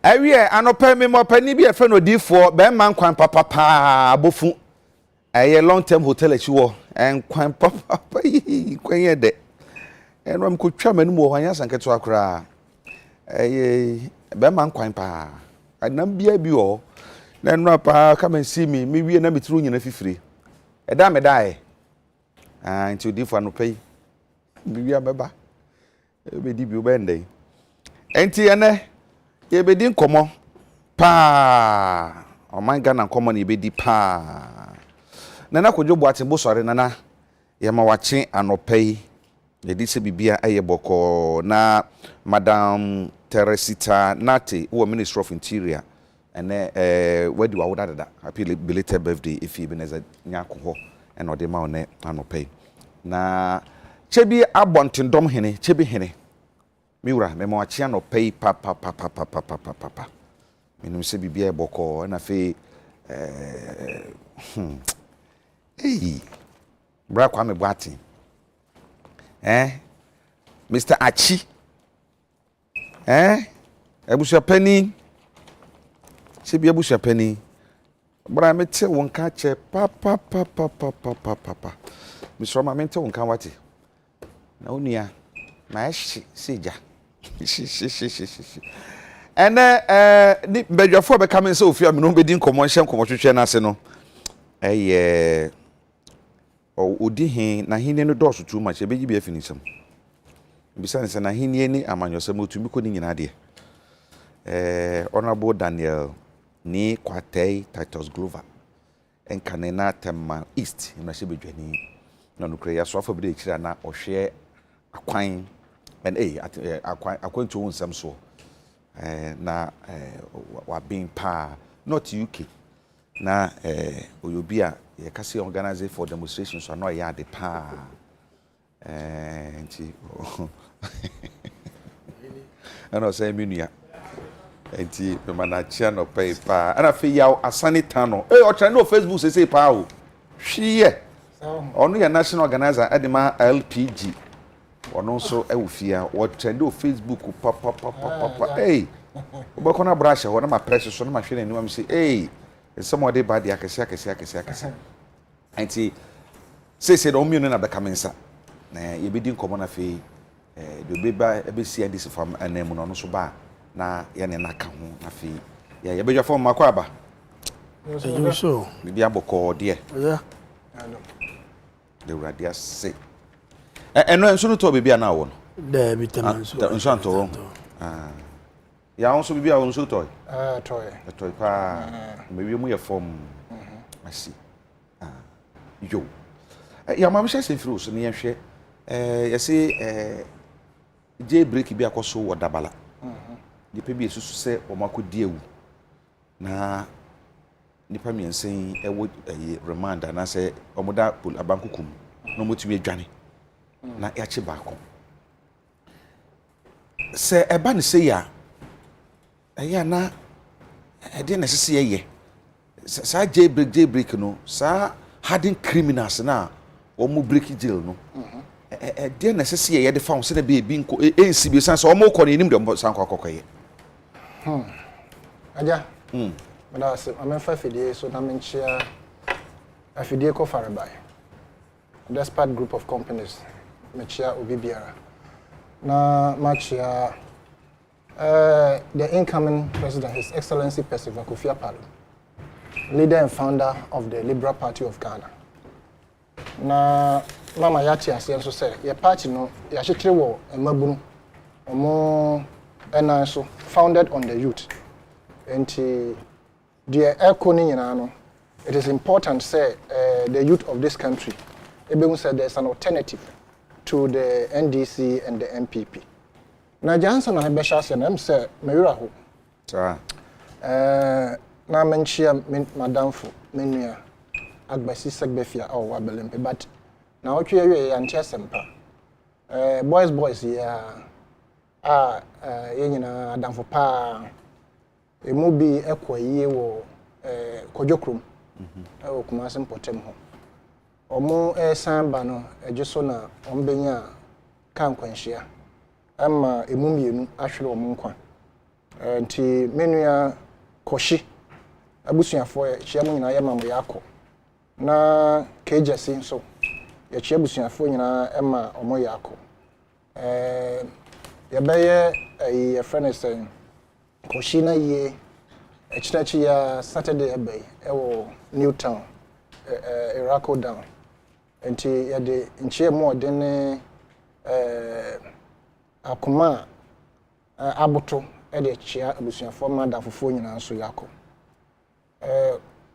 Awie anopa me mo pani bi efe no difo be man kwan papa abofu. Eye long term hotel achi wo en kwan papa yi kwan ye de. Enwam ko twa manu mo hwan yasanketo akra. Eye be man kwan pa. Anam bia bi o. Na enwa pa come and see me wie na mitru nyina fifiri. Eda me dai. Nti difo anopa yi. Bi ameba. Be di bi o bende. Enti ene ye be di nkomo pa o man Ghana nkomo na ye be di pa nana kodwo boate bo sore nana ye ma wache anopai ye di se bibia eye boko na Madam Teresita Nate who Minister of Interior ene wadi wa woda dada happy belated birthday if Ebenezer nyako ho ene ode ma one anopai na chebi abontendom hene chebi hene miura me mo achia no pay papa minum se bibia e boko na fe bra kwa me boati Mr. Achi ebusua pani se bia ebusua pani bra me te wonka che papa Nsroma me te wonka wate na onua na sija ene ni bedwafo be come say ofia me no be din komo hye komo hwehwe na ase no odi hin na hin no doso too much e be gibi afinisam bisa nse na hin ni amanyosam otumi ko ni nyina de honorable Daniel ni kwatei Titus Glover enkanena tema east na hye bedwani na no kre ya so afọ be kira na ohwe akwan and akwan to unsam so na wa being pa not UK na oyobia ye kase organize for demonstrations so no ya de pa nti ana say menua nti me manachia no pay pa ana fe yaw asane tano o try no Facebook say pa o hwiye onu ya national organizer adema LPG ono so ewufia wo trend o Facebook papa obakona brush ho na ma press so na ma hwe na say somebody bad yakese anti say do mienu na be kamensa na ye be din komo na fe do be ba e be see this from anemu no so ba na ye ne na ka ho na fe ye be dwafo makwa aba so bi aboko de de radia say eno enso no to bibia na wo no da bi tamanso enso anto ya onso bibia wo nso toy toy pa me mu ye form asi yo ya ma me shese firi so ne ye hwe ye se je break bi akoso wo dabala nipa bi esusu se o makodi ewu na nipa mi ensen ewo remind na se omoda pol abankukum no motumi adwane na yachi baako se eba ne se ya eya na ede na sese ye sa jailbreak no sa hardened criminals na omo break jail no ede na sese ye de fa se na be bi nko ensi bi san so omo ko ne nim de san kwa kokoye aja mada se amefa fidie so na menchia afidie ko farabai despite group of companies mechia obibiara na machia the incoming president, His Excellency Percival Kofi Apalo, leader and founder of the Liberal Party of Ghana. Na mama yati asienso say your party no ya hyetre wo emabunu omo enanso founded on the youth. Enti the echo ni nyina no it is important say the youth of this country ebemu said there's an alternative to the NDC and the MPP. Na Johnson na be shase na mse mewura ho na menchia madamfo menua agbasi segbefia o wa belempe but na otwe awie ya ntia sempa boys ya yenyina adamfo pa emu bi ekwaye wo kodwokrom o kuma sempotem ho omo samba no ejeso na ombenya kan kwanhia ama emu mienu ahwere omo nkwa nti menua koshi abusuafo ye chia mu nyina ye ma mo yakọ na kejesi nso ye chia abusuafo nyina e ma omo yakọ ye beye ye friend say koshi na ye echirachi ya Saturday ebe e wo Newtown Irako down nti ye de nchie mu odene akoma aboto e de chia abusuafo ma da fofo nyina nso yakọ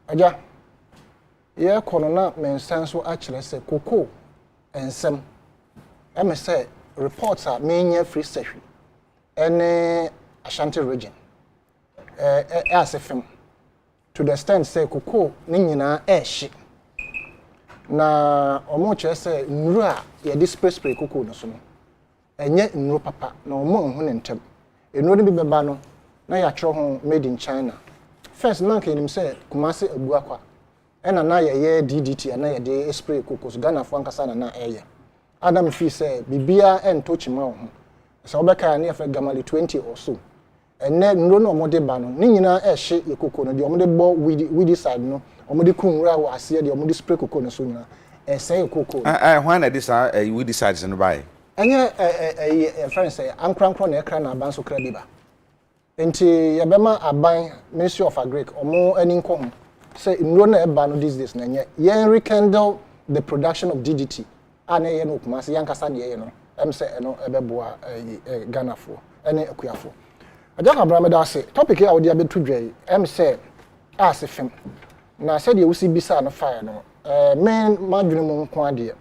aja ye kono na mensan so a kire se koko ensem e me say reports are menya free sehwe ene Ashanti region asefem to the extent say koko ni nyina ehye na omo kire se nru a ye spray koko no so no enye nru papa na omo hu ne ntem enru ni bi beba no na ya kire ho made in China. First, na kenim say Kumasi abu akwa. Ena na ye DDT na ye de spray kokos Ghana fo ankasa na eye. Adam fi say bibia ento chima ho. So obeka na ye gamali 20 or so. Enne nro no omode ba no. Ni nyina ehye ye koko no de omode bo widi side no. Omode kunwura wo ase de omode spray koko no so nyina. Say koko. When na this widi side no buy. Enye friend say ankrankro na ekra na aban so kra biba. Enti yabema aban Ministry of Agric omo ani nkom say nro na eba no these days na nye yen rekindle the production of DDT ana ye no kuma say yankasa de ye no em say eno ebeboa Ghana fo ene akuafo ajaka abrame da say topic here we abetu dwai em say asefem na say de wusi bisa no fire no men madwene mu nko ade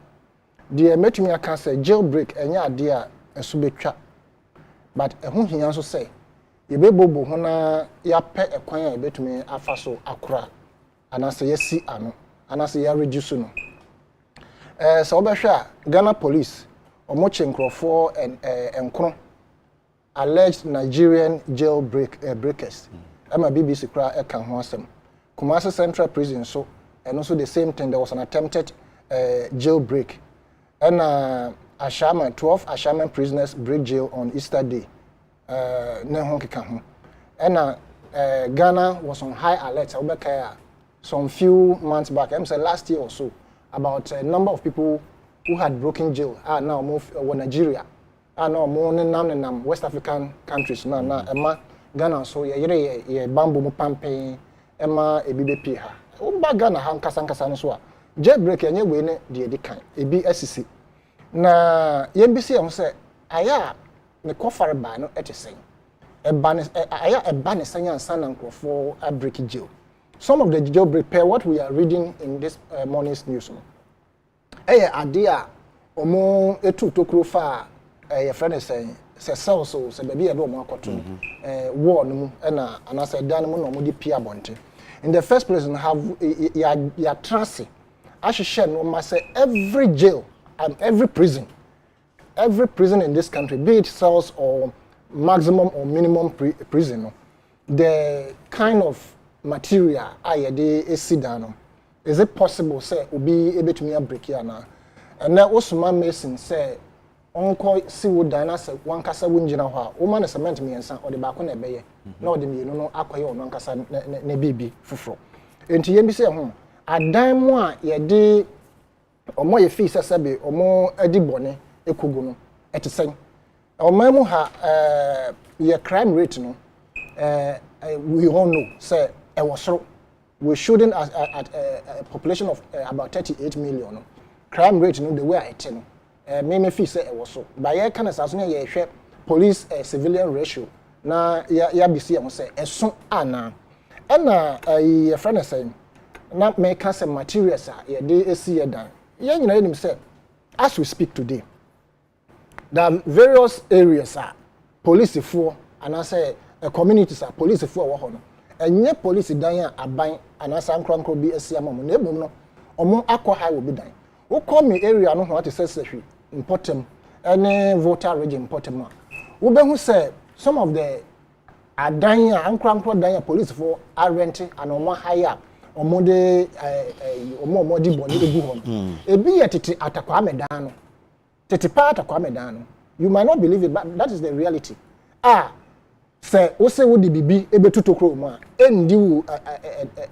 de metumi aka say jailbreak enya ade a enso betwa but ehun hian so say yebebobo ho na ya pe ekwan a betumi afa so akora anase yesi ano anase ya reduce no so obehwa Ghana police omo chenkrofo enkro alleged Nigerian breakers ama BBC kra eka ho asem Kumasi Central Prison so and also the same thing there was an attempted jailbreak and Ashama 12 Ashama prisoners break jail on Easter Day. Ghana was on high alert. Some few months back, I'm saying last year or so, about a number of people who had broken jail are now moved Nigeria, are now more than West African countries. Now, Emma Ghana so ye bamboo pampe, Emma a BBP ha. Umba Ghana ham kasan so. Jailbreak any way ne the kind. A BSC. Na YBC am say aya. Me kofare ba no etesen e ban sanya san for a break jail. Some of the jailbreak pair what we are reading in this morning's news no idea omo etu tokro fa your friend is saying say so baby e do omo akoto war no mu na anasa dan mu no omo di pia bonte. In the first place have ya trance ahihye no ma say every jail and every prison in this country, be it cells or maximum or minimum prison, the kind of material is sit down. Is it possible, say, will be able to break here now? And now also my mason say, Uncle see wood diner say one cassa winjina ha, woman is cement me and son or the back on a bay. No, the me no aqua or non cassa ne baby for. And to say home, a dime one ye day or more ye fees as a or more Eddie Bonnet. Ekugono etisen omamu ha your crime rate no we all know say we shouldn't at a population of about 38 million no crime rate no the way I tell me feel say e so by ye kan asaso na ye hwe police civilian ratio na ya bisi am say eso ana na your friend say na make some materials ye dey esi ye dan ye nyina nim say as we speak today there are various areas police for and I say communities police for wo ho no enye police dan aban anasa nkronkro bi asiama mo na ebom no omo akọ high wo bi dan wo call me area no ho ate sesehwe important any voter region important wo be hu say some of the adan nkronkro dan police for are renting and omo higher omo de omo di boni egu ho ebi yetete atakwa medan no you might not believe it, but that is the reality. se wo se wo di bibi ebetu tokro mu a endi wo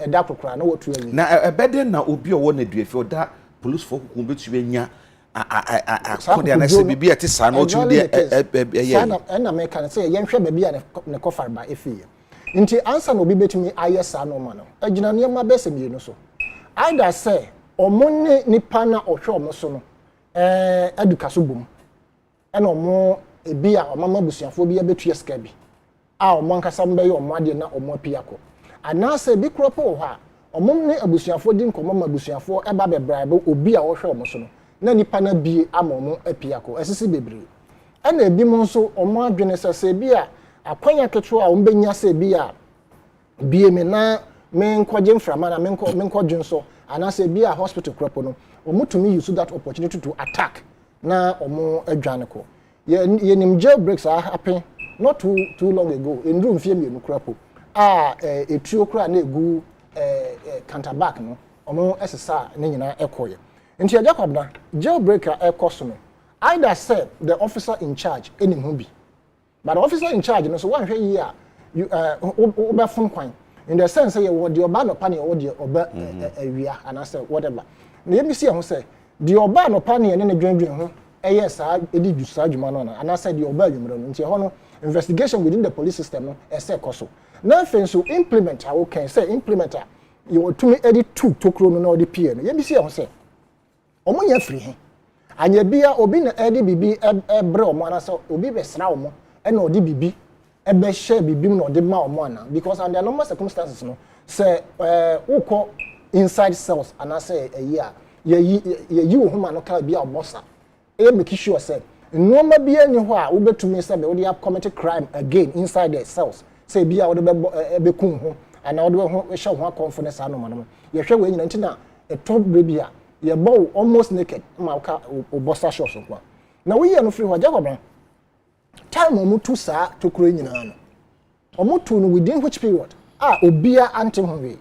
eda kokra na wo tu awi na ebede na obi owo na duafi oda police for ku betu anya akode na se bibi ete sa na otu de na me kan se yenhwe baby a ne kofarba efiye nti answer na obi betumi aye sa no ma no agina ne ma bese mi no so either say omonne nipa na ohwe omo so no edukaso bom ena omo ebi a omama busuafo bi abetu yeska bi a omo ankasa mbe ye omo ade na omo apiako anase bi kropo ho a omom ne abusuafo di nkomo ma abusuafo eba bebraibe obi a ohwe omo so no na nipa na bie ama omo apiako esisi bebre ena ebi mo nso omo adwene sese bi a akwanya keto a ombenya se bi a bie me na me nkwaje mframa na me nkwaje nso anase bi a hospital kropo no omo tumi use that opportunity to attack na omo adwane ko ye nim jailbreaks are happen not too long ago in room fie me kropo etuo kra na egu counterback no omo esesa ne nyina ekoye nti ya Jacob na jailbreaker ekoso no either said the officer in charge enim ho bi but the officer in charge no so one hwe yi a oba fun kwan in the sense say what the oba no pa ne o de oba awia and say whatever na ye mi see ho say the oba no pa ne ne dwendwen ho saa edi jusa adwuma no na and say the oba adwumro no nti ho no investigation within the police system no ese koso na fenso implement how can say implementer you to me edit two tokro no na odi pie no ye mi see ho say omo nya free he anya bia obi na edi bibi ebre omo na so obi be sra omo e na odi bibi ebe share bibi na odi ma omo na because under normal circumstances no say ukọ inside cells and I say a year ye wo homa no ka bia obosa e make sure say normal bia ni ho a wo betumi say be wo dey commit crime again inside the cells say bia wo dey be kun ho ana wo dey ho hye ho confidence anoma no ye hwe we nyina ntina e top bia ye bow almost naked ma ka obosa shots kwa na we ye no free ho Jacob time omutu saa tokuro nyina no omutu no within which period obia anti ho we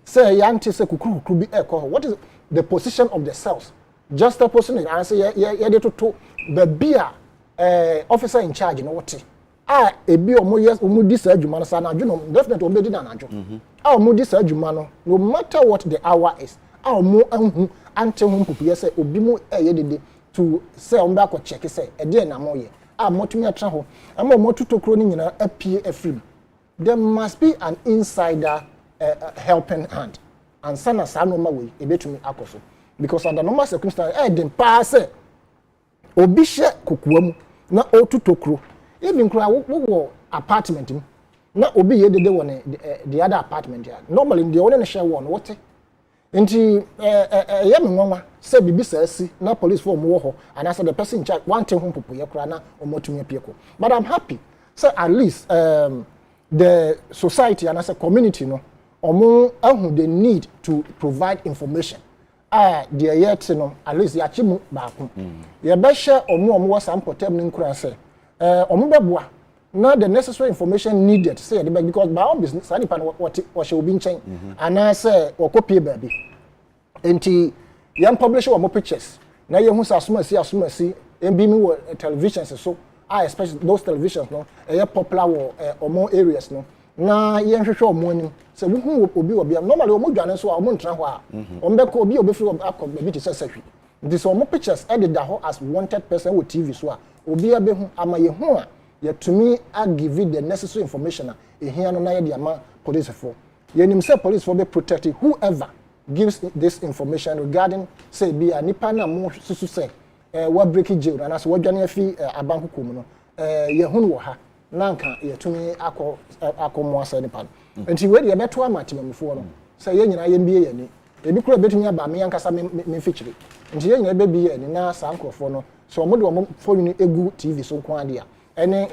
say ya anti say kukuru bi what is the position of the cells just a person and say ye dey to babia officer in charge no what ebi omo yes omo di saa adwuma no sa na adwuma definitely omo di na adwo omo di saa adwuma no no matter what the hour is omo anhu anti ho pupu say obi mu ye dede to say omo ba ko check say e dey na mo ye motumi atra ho ama motutokro ni nyina apie afrim there must be an insider helping hand and sana sa no ma we ebetumi akoso because under normal circumstances dem pass obi hye kokoam na otutokro even kra wo apartment na obi ye dede won the other apartment ya normally the one na share one what nti ye me nwanwa say bibi saasi na police form wo ho and as the person in charge one thing hom popo ye kra na omotumi apieko but I'm happy so at least the society and as a community no omo ahu the need to provide information the yet no at least ya chimu ba ko ye be hye omo wo sampotem ni nkura say omo beboa na the necessary information needed say because by all business any pan what she will be chain and I say or copy baby enti yam publish our pictures na ye hu asuma si mbi mi wo televisions so especially those televisions no popular wo omo areas no na ye hwehwe omo anim say wo hu obi normally omo dwane so omo ntra ho a omo be ko obi free akọ baby to say sahwi this omo pictures edit that as wanted person with TV so a obi abe hu ama ye hu a yet to me I give you the necessary information here no na ye the ama police for ye nim say police for be protected whoever gives this information regarding say be a nipa na mo susu say what breaking jail and as what dwane afi abanku kom no ye hu no ha na nka ye to me akomo asa nipa nti we de beto amatemamfo no say ye nyina ye mbie ye ni ebi kura betumi aba me yankasa me fichiri nti ye nyina be bi ye ni na sa nkrofo no so mo de mo phone ni egu TV so kwa dia ene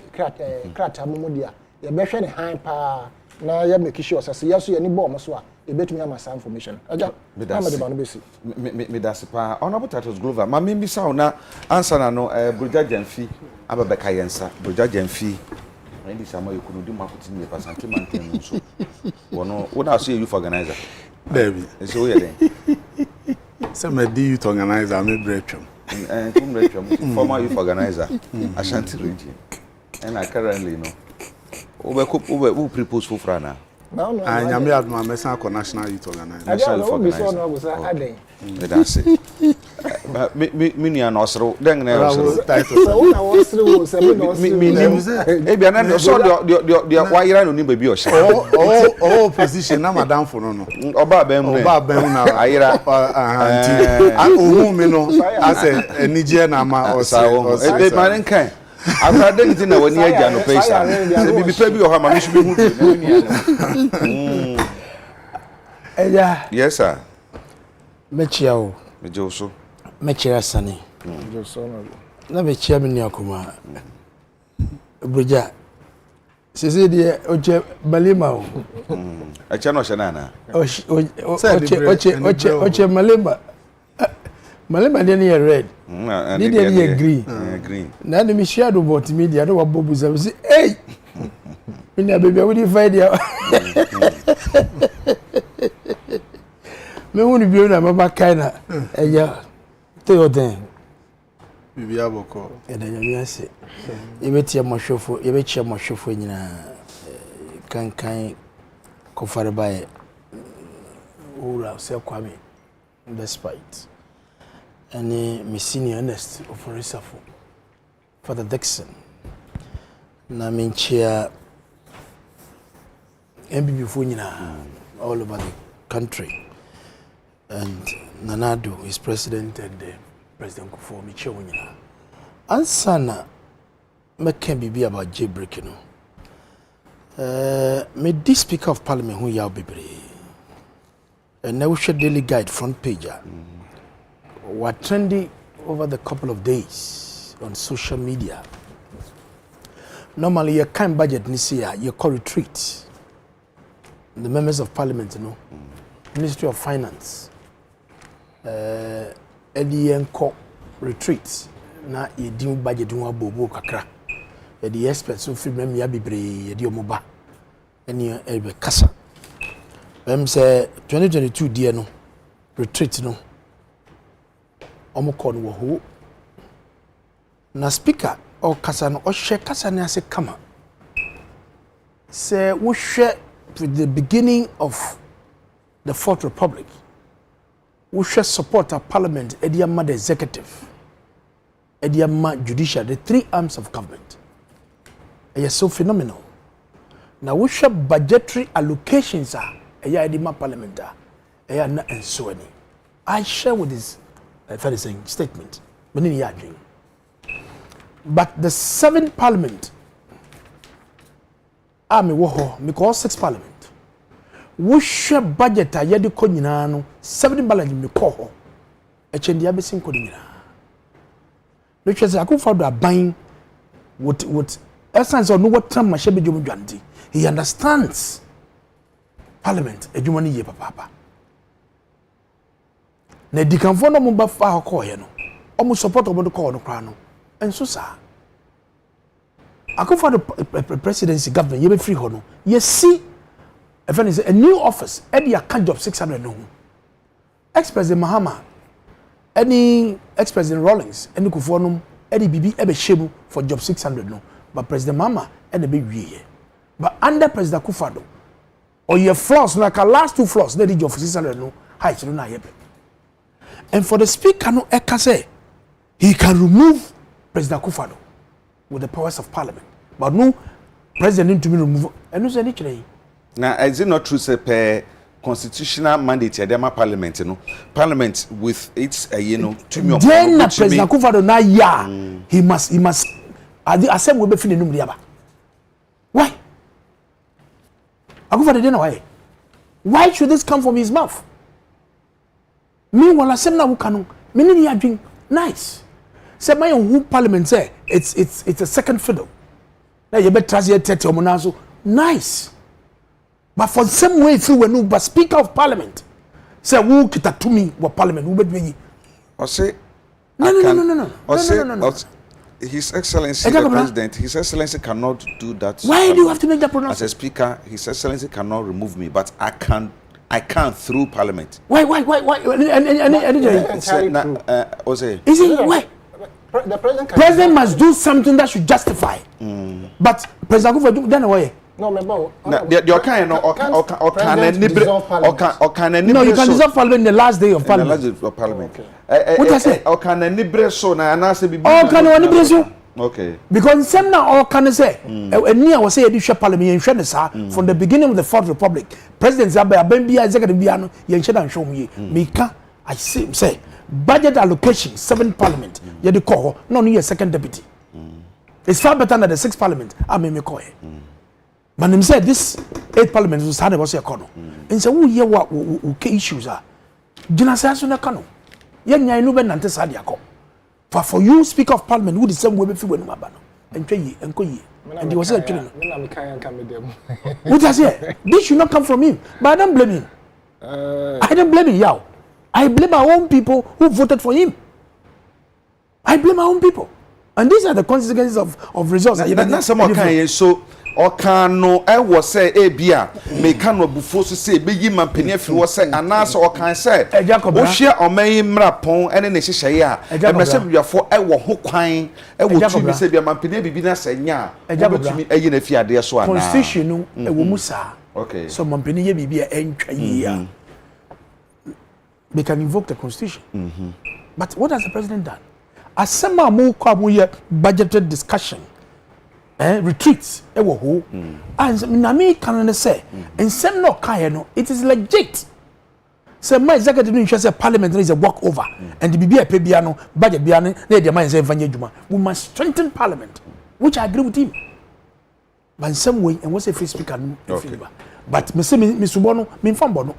krata mumu dia ye behwe ne han pa na ye make sure say yeso ye ni bo mo so a e betumi ama sa information aja na me de ba no besi me das pa honorable titles glover ma me bi sa na answer na no broja jamfi ababeka yensa broja jamfi ndi sama yekunu di makoti ni pasante manten so wono wona so youth organizer baby so ye den some youth organizer me bretwam former youth organizer Ashanti region and I currently who propose for Frana? No, no. And Yami had my message for National Youth Organization. National Youth Organization. That's it. Me and Osro, then title. Why you don't baby or all position, I'm a down for no. Oba Ben Ayra, I said, Nigerian Ama or so. I'm not doing it when you are no place. Maybe baby or how should be. Yes, sir. Mechiao. Mejoso. Mechira Sani. Na mechia mini akuma. Buja. Sisi die oche malima o. Acha no shanana. Oche malima. Malima dey near red. Dey near green. Green. Na me share do bot media no wabobu say hey. Me baby we dey find there. Me woni bi na mama kaina eya to your den bibi aboko e da nyame ase e betia mohwefo e bechia mohwefo nyina kankan ko fare bae ura se kwame despite any me senior honest of Risafo Father Dixon na menchia MBB fo nyina all over the country. And Nanado is president and President Kufo Michewunya. Ansana me can be about jailbreaking. Me this Speaker of Parliament who yaw bebre. And now we should daily guide front page. We're trendy over the couple of days on social media. Normally, your kind budget this year, you call retreat. The members of Parliament, Ministry of Finance. Edienko retreat na yedim budget ho abobo kakra the experts so fi mem ya bebre yedi omoba eni ebe kasa say 2022 die no retreat no omukọ no wo ho na speaker o kasa no o hwe kasa ne ase kama say wo hwe with the beginning of the Fourth Republic. We should support our parliament, Ediama the executive, Ediama judicial, the three arms of government. It is so phenomenal. Now we should budgetary allocations are Ediama parliament and so on. I share with this statement. But the 7th parliament, me call 6 parliament. We share budget a yedi ko nyina no 7 balance me ko ho e chendi abesin ko nyina no twese akufo do aban with essence of no what time mahye be dwom dwante he understands parliament edwuma ni ye papa na dikanfo no mo ba fa ko he no o mo support o mo do ko no kra no enso sa akufo do presidency government ye be free ho no ye see a new office, any account job 600 no. Ex-President Mahama, any ex-President Rawlings, any Kufonum, any BB ebe shebu for job 600 no. But President Mahama, any big year. But under President Kufado, or your floors, like our last 2 floors, they did job for 600 no. Hi, so no yepe. And for the speaker no ekase, he can remove President Kufado with the powers of Parliament. But no president need to be removed. And no say any. Now, is it not true, say, per constitutional mandate, Adema Parliament, Parliament with its, then President Kufado na he must. I said we be feeling number. Why? Akufado didn't know why. Why should this come from his mouth? Meanwhile, I said na wukanu. Meaning you are doing nice. Say my own Parliament say it's a second fiddle. Now you better trust your tete omunazo. Nice. But for some way through when but Speaker of Parliament say who kita to me what Parliament who be or say no. His Excellency the President, His Excellency cannot do that. Why do you have to make that pronouncement? As a speaker, His Excellency cannot remove me, but I can through Parliament. Why? Is it why? The president must do something that should justify. But President Kufa do then away. No, me bow. The kind no No, you can dissolve parliament in the last day of parliament. In the last day of parliament. What I say? O can nibre so na anase bibi. Oh, can one nibre so? Okay. Because some now all can say, and near was say you parliament from the beginning of the Fourth Republic. President Zabe Abembia executive biano yen shedan show me. Mika I say budget allocation 7th parliament. You the call no need a second deputy. It's far better than the 6th parliament. I may me call. But him said this 8th parliament was hard about your corner. And so who hear what issues are. Jinasa na kano. Yen ya inu ben nante sadia ko. For you speaker of parliament who the same way be when mabano. And try and ko ye. And he was a killing. What I say? This should not come from him. But I don't blame him. I don't blame him, yow. I blame our own people who voted for him. I blame our own people. And these are the consequences of results. That's some kind so or can no I was say a beer may can no before to say big man penny if you was say and answer or can say oh share or may mrapon and then she ya and myself you are for I will hook wine I will to say be man penny be na say nya to me a if you are there so constitution no e musa okay so man penny be entwa ya they can invoke the constitution but what has the president done asema mo kwa mo budgeted discussion retreats ewo ho and na me can say and some no kai no it is legit say my executive no say parliament is a walk over and the bibia pe bia no budget bia no na dey man say fanya djuma we must strengthen parliament which I agree with him but in some way and what's a free speaker no but me say me subo no me fam bo no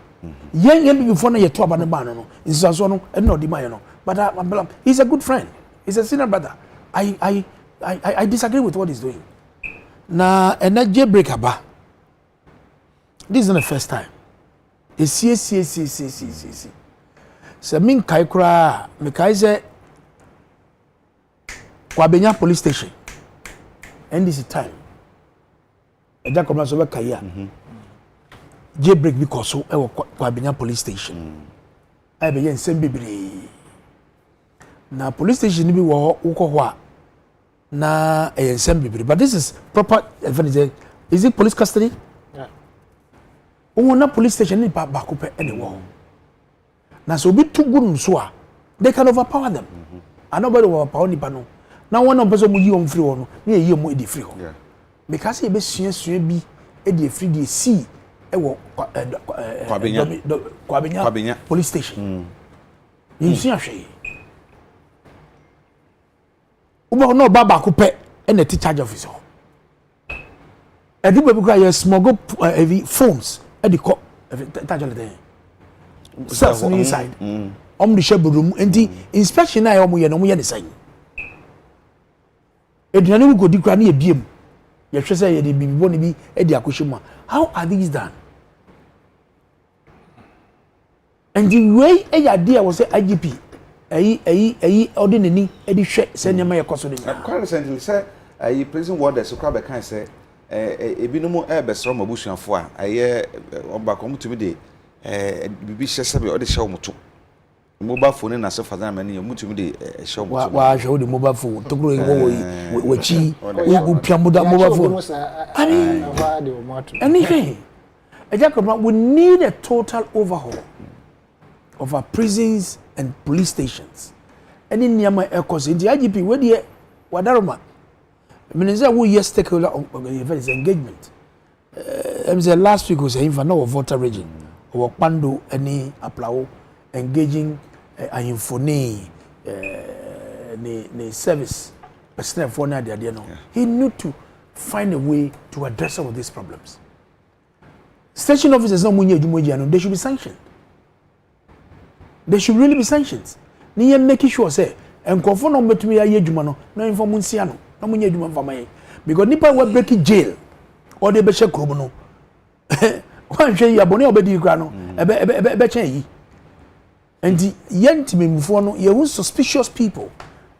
yen before na ye to aba no ba no inso no e no di man no but he's a good friend he's a senior brother I disagree with what he's doing. Na energy break aba. This is not the first time. See. Se min kai kura, me kai se Kwabenya police station. And this is time. Eja komna so be kai a. J break because so e Kwabenya police station. I be yen sem bibiri. Na police station ni bi wo ho a na ensem but this is proper is it police custody yeah na police station ni ba ko pe ene wo na so bi too good so a they can overpower them and nobody will overpower ni ba no na one person mu yi on free no na yi mu e dey free ho because e be sua bi e dey free dey see e wo Kwabenya police station you see ahwe Uba no baba ko pe e na charge officer. E di be ko ya smuggle phones e di ko charge le den. Self inside. The sheburu enti inspection na ya omo ye no mo ye ne san. E di na no go di kra na ye biem. Ye hwe say ye di bibibo ne bi e di akohwemu. How are these done? And the way e ya dia was say IGP ordinary edi hwe se nyama ye koso de quite recently say prison warders so be kan say ebinumu be Nsroma busuafo a aye obako mutumi de bibi hye se be o de hye omoto mobile phone na so fazan mani mutumi de hye omoto wa hye o de mobile phone tokuro wo wachi wo piamuda mobile phone anything we need a total overhaul of our prisons and police stations. Any nearby aircos in the IGP, where the Wadaroma, I mean, is that we yes stakeholder engagement. Last week was saying for no voter region or Pando any applaud engaging infone the service person for na dia no. He need to find a way to address some of these problems. Station officers no munye jumoji no, they should be sanctioned. There should really be sanctions. Ni make sure say enkofo no metumi ya adwuma no na inform nsia no na munye adwuma mfama because nipa we break jail or they be che krobo no wan hwe ya bone obedi kra no ebe chen yi and yentime mufo no ye suspicious people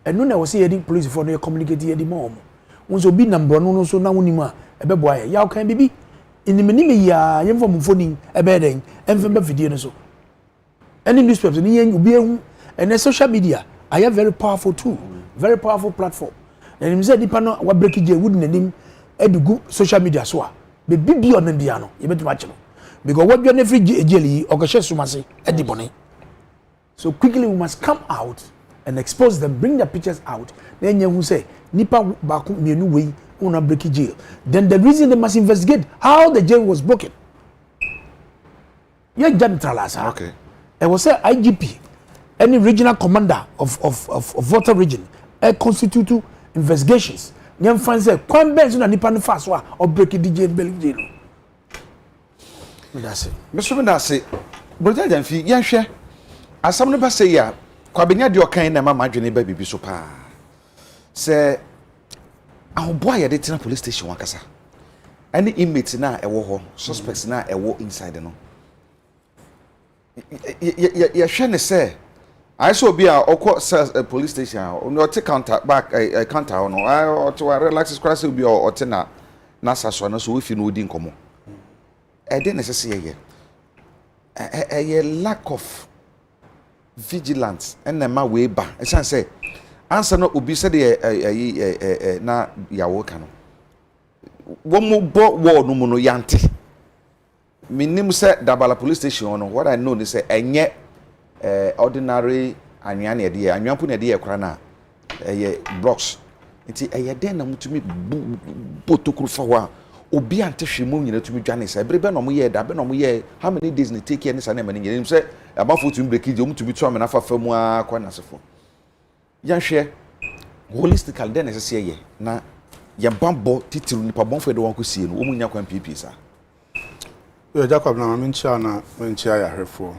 and no na we say the police for no communicate ye di mom unso bi number no so na woni ma ebe boa ya kan bibi inimini ya yemfo mufo ni ebe den emfem be video no so any newspapers and social media I have very powerful tool, very powerful platform. And him say the panel what break jail wouldn't name edugu social media so be bibi on biano you bet match no because what you every jelly or gashe sumase edibone so quickly we must come out and expose them bring their pictures out then you say nipa baku mienu wey una break jail then the reason they must investigate how the jail was broken yeah generalasa okay it was say IGP any regional commander of Volta region constitute investigations nyam fan say kwan benz na nipa no fa so or break the jail jail that's it Mr. Ndase brother Jamfi yan hwe asam no ba say ya kwabenya de okan na mama adwene ba bibi so pa say ahobo aye de tena police station wakasa any inmate na ewo ho suspects na ewo inside no ya hwe ne say I saw be a police station no take counter back counter no I to relax class be or tena na saso na so we fi no odi nkomo e dey necessary a lack of vigilance and ma we ba e san say answer no obi said na yawo ka no wo mo bo wo no mu no yante minim say Dabala police station no what I know is say enye ordinary anwan na de anwanpo na de ekra na blocks nti den na mutumi botokuru fa ho a obi ante hwemu nyina tumi dwane say brebe no mo ye da be no mo ye how many days na take care ni sa na mani nyina say abafo tumi break je mutumi to amena fa famu a kwa na sefo yan hwe holistically den na sese ye na ye bambo titiru nipa bonfo de won ko sie no wo munya kwan pp sa yo Jacob na menchia na menchia ya hwefo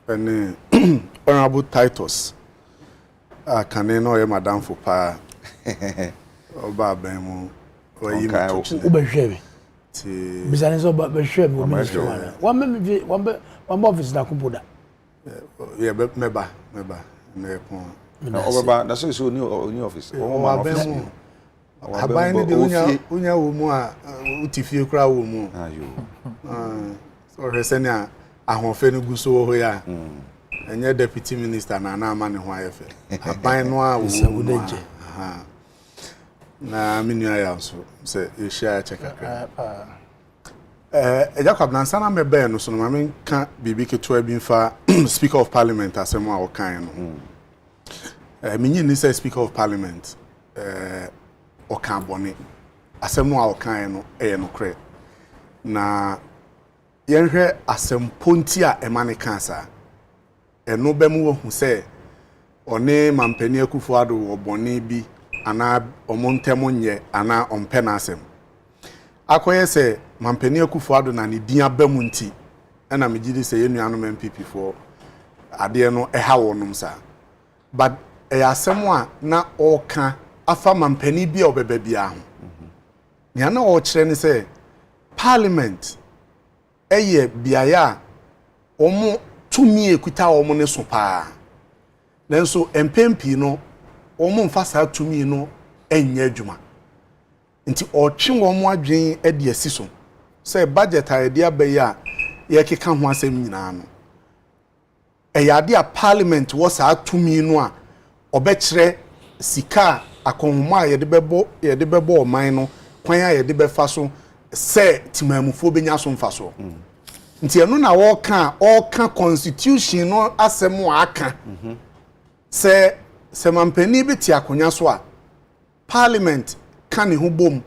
ene honorable Titus kane no ye madam fo pa oba ben mu oyi u be hwe ti bisane so be hwe mi ministry one office da kumpoda ye meba na pon obaba na so ni office office aban ni de unya wo mu a utifie kura wo mu ayo so resenia ahonfe no guso wo ya enye deputy minister na ama ne ho ayefe aban no a wo deje na minu ya so se ehia chekaka Jacob na sana me be no so no ma men ka bibi keto bi mfa speaker of parliament asem a okan no minyi ni say speaker of parliament okan bone asem no a okan no no kre na yenhwe asem ponti a emane kansa eno bemu wo hu se one mampani akufo ado wo bone bi ana omontemo nye ana ompe na asem akoye se mampani akufo ado na ne din abamu nti na megidi se yenuanom MPP for ade no eha wonum sa but asem a na oka afa mampani bi obeba bia ho nya na o kire ne se parliament eye biaya omo tumi ekuta omo ne so pa nanso empempi no omo mfa sa tumi no enya adwuma nti otwe omo adwen e de asiso say budget idea be ya ye keka ho asem nyina no eyade a parliament wo sa tumi no a obekire sika akonhoma ye de bebo oman no kwan a ye de befa so se timamufo benya so mfa so nti eno na wo ka constitution no asem aka se mampani bi ti akonya so a parliament kan ne ho bom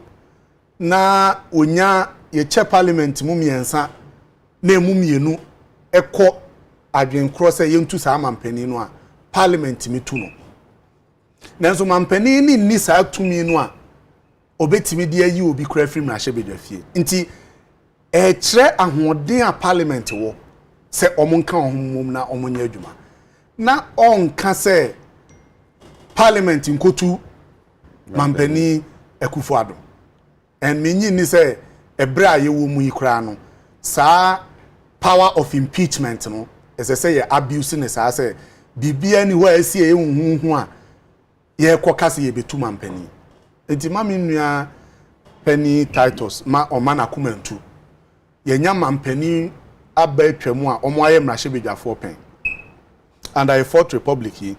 na onya ye che parliament mu miensa na emu mienu ekọ adwenkro se yentu sa mampani no a parliament mi tu no nanso mampani ni sa tumi no a obetimi de ayi obi kura firi mrahye bedwafie nti kire ahoden a parliament wo se omonka ohomum na omonye adwuma na onka se parliament nkotu mampani akufo ado en menyi ni se ebra ye wo mu yikura no sa power of impeachment no ese ye abuse ne sa se bibia ni ho asi ye hunhu a ye kokase ye betu mampani enti mami nua Penny Titus ma omana kumentu yenya mampani aba atwamu a omo aye mrahye bedwafo pen and I fought republic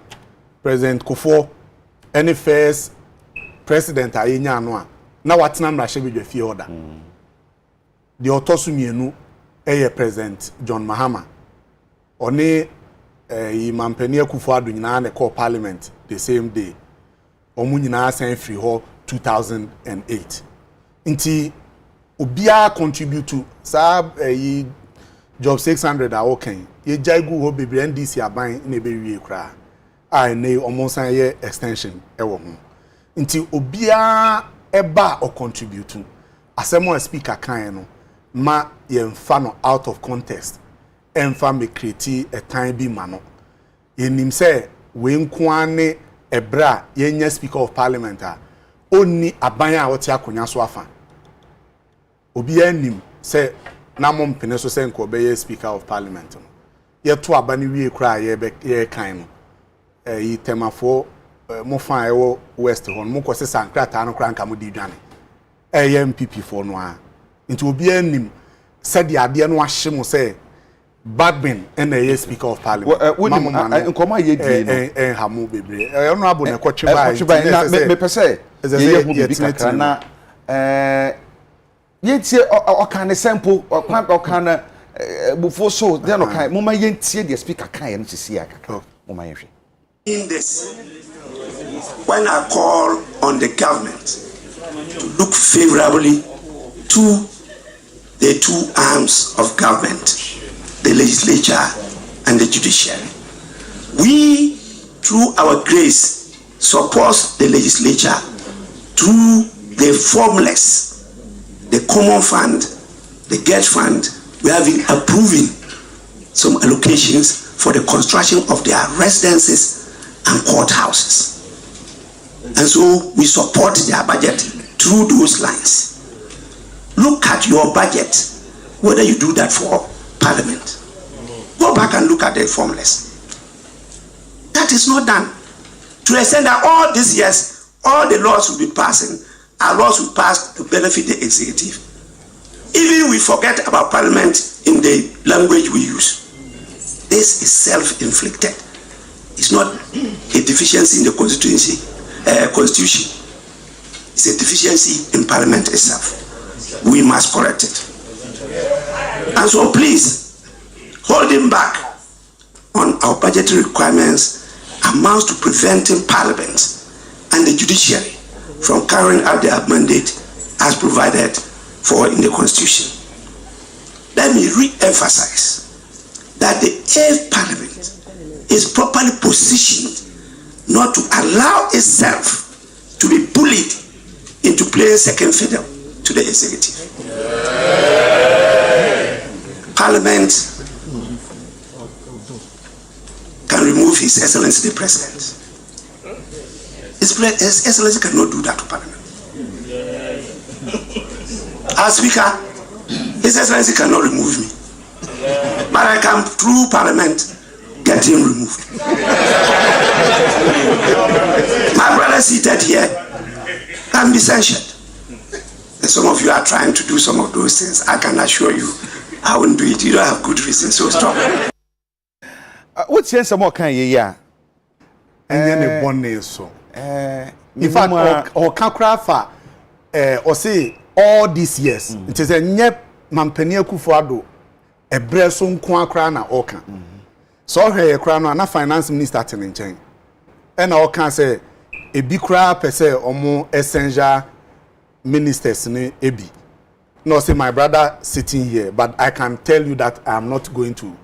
President Kofo any first president ayenya no a na watena mrahye bedwafie order the otosu mienu President John Mahama one Mampeni Akufo-Addo nyina na call parliament the same day omu nyina san free ho 2008 nti obia contribute to job 600 a okay ye jaigu ho bebre NDC aban na be wie kra a ne omo san ye extension ewo ho nti obia eba o contribute asemo a speaker kan no ma ye mfa no out of context emfa me create a time bi ma no ye nim se we nko ane ebra ye nya speaker of parliament a onni aban a wote akonya so afa obia nim se na mom pene so se nko be ye speaker of parliament no ye to abani wie kra ye kan no yi temafo mo fan ewo west hon mo kwose sankrata no kra nka mo di dwane ye MPP for no a nti obia nim se de ade no ahye mo se Badmin and a speaker of parliament. Nkoma ye die no hamu bebre no abo na kwotwe ba me pese ye hu bi kakra na ye tie o kan sample o kan before so then o kan moma ye tie the speaker kan ye no sisi akaka moma ye hwe. In this, when I call on the government to look favorably to the two arms of government, the legislature and the judiciary, we, through our grace, support the legislature through the formulas, the common fund, the GET fund. We have been approving some allocations for the construction of their residences and courthouses. And so we support their budget through those lines. Look at your budget, whether you do that for Parliament. Go back and look at the formulas. That is not done. To the extent that all these years, all the laws will be passing, our laws will pass to benefit the executive. Even we forget about Parliament in the language we use. This is self-inflicted. It's not a deficiency in the constitution. It's a deficiency in Parliament itself. We must correct it. And so please, holding back on our budgetary requirements amounts to preventing Parliament and the judiciary from carrying out their mandate as provided for in the Constitution. Let me re-emphasize that the 8th Parliament is properly positioned not to allow itself to be bullied into playing second fiddle to the executive. Parliament can remove His Excellency the President. His Excellency cannot do that to Parliament. As Speaker, His Excellency cannot remove me. But I can, through Parliament, get him removed. My brother seated here can be censured. And some of you are trying to do some of those things. I can assure you, I won't do it. You don't have good reason, so stop. What's the answer more can ye ya? And then the one name so. In fact, or Kakrafa, or say all these years, it is a nyep Mampeni Akufo-Addo, a breson kwa na oka. So here krano na finance minister teninchen. And I can say a big crowd per se or more essential ministers ne ebi. No, say my brother sitting here, but I can tell you that I am not going to,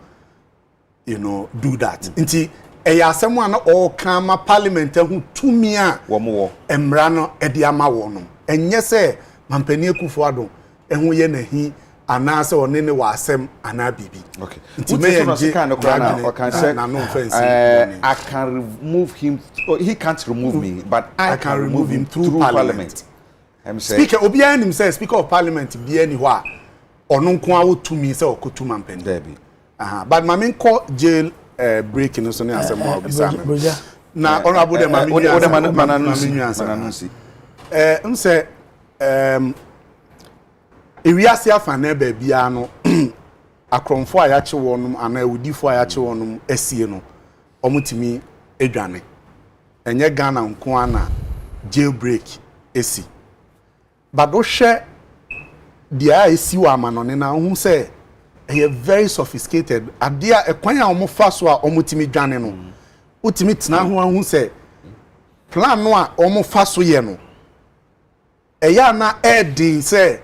do that. Inti eya someone all kama parliament who to me a emrano ediama wono. Enye se Mampeni Akufo-Addo ehun ye nahi anase one ne wasem anabibi. Okay. I can remove him. He can't remove me, but I can remove him through Parliament. Speaker obian himself, Speaker of Parliament, be anywhere. Or no kwa to me say okutu Mampeni. Debbie. But my main call jail breaking no so ne asem mo bisa. Na honorable dem mananunsi. Nse ewiase afa na ba bia no akromfo a yache wonum ana udifo a yache wonum asie no omutimi edwane enye Ghana nko ana jailbreak esi but do hwe dia esi wa amanone na hu say e very sophisticated adia ekwan a omo fa so a omo timi dwane no utimi tena ho hu say plan no a omo fa so ye no eya na edi say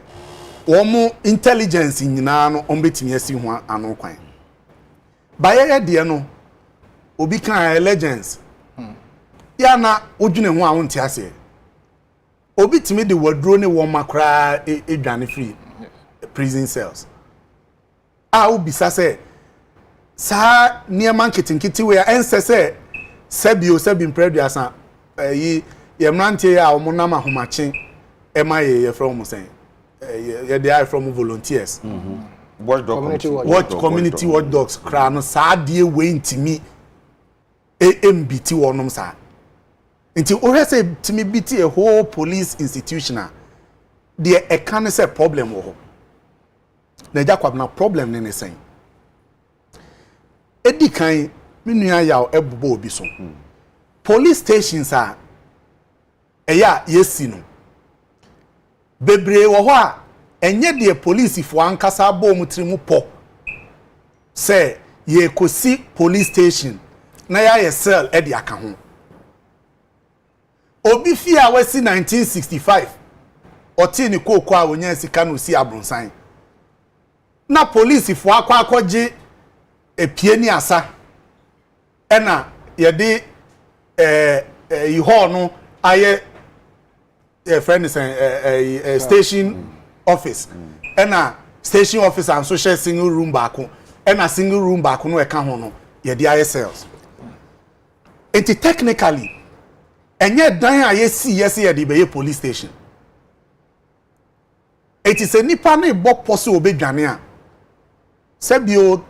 omo intelligence nyina no omo betimi asi ho ano kwan baye de no obi kan legends ya na odwune ho a wonte ase obi timi de wadro ne wo makra edwane free prison cells a ubisa se sa niema nketinketi we ense se sebi impreduasa yi ye mrantie ya omonam ahomache ema ye from sen ye they are from volunteers community watchdogs kra no sa de we ntimi MBT wonom sa nti o hese timi biti a whole police institution there e kan say problem wo ho na jakwab na problem ne sen edi kan menua yaw ebubo obi so police stations are eya yesi no bebre wo ho a enye de police fo ankasa bo mutrimu po say ye kosi police station na ya ye cell e de aka ho obi fi a wasi 1965 oti ni kokko a wonya sika no si abronsan na police fo akwaje epie ni asa ena ye de iho no aye friend say station office ena station office and social single room baako ena single room baako no e ka ho no ye de aye cells it technically enye dan a yesi ye de be police station it is a nipa na bo pose obedwane a sebio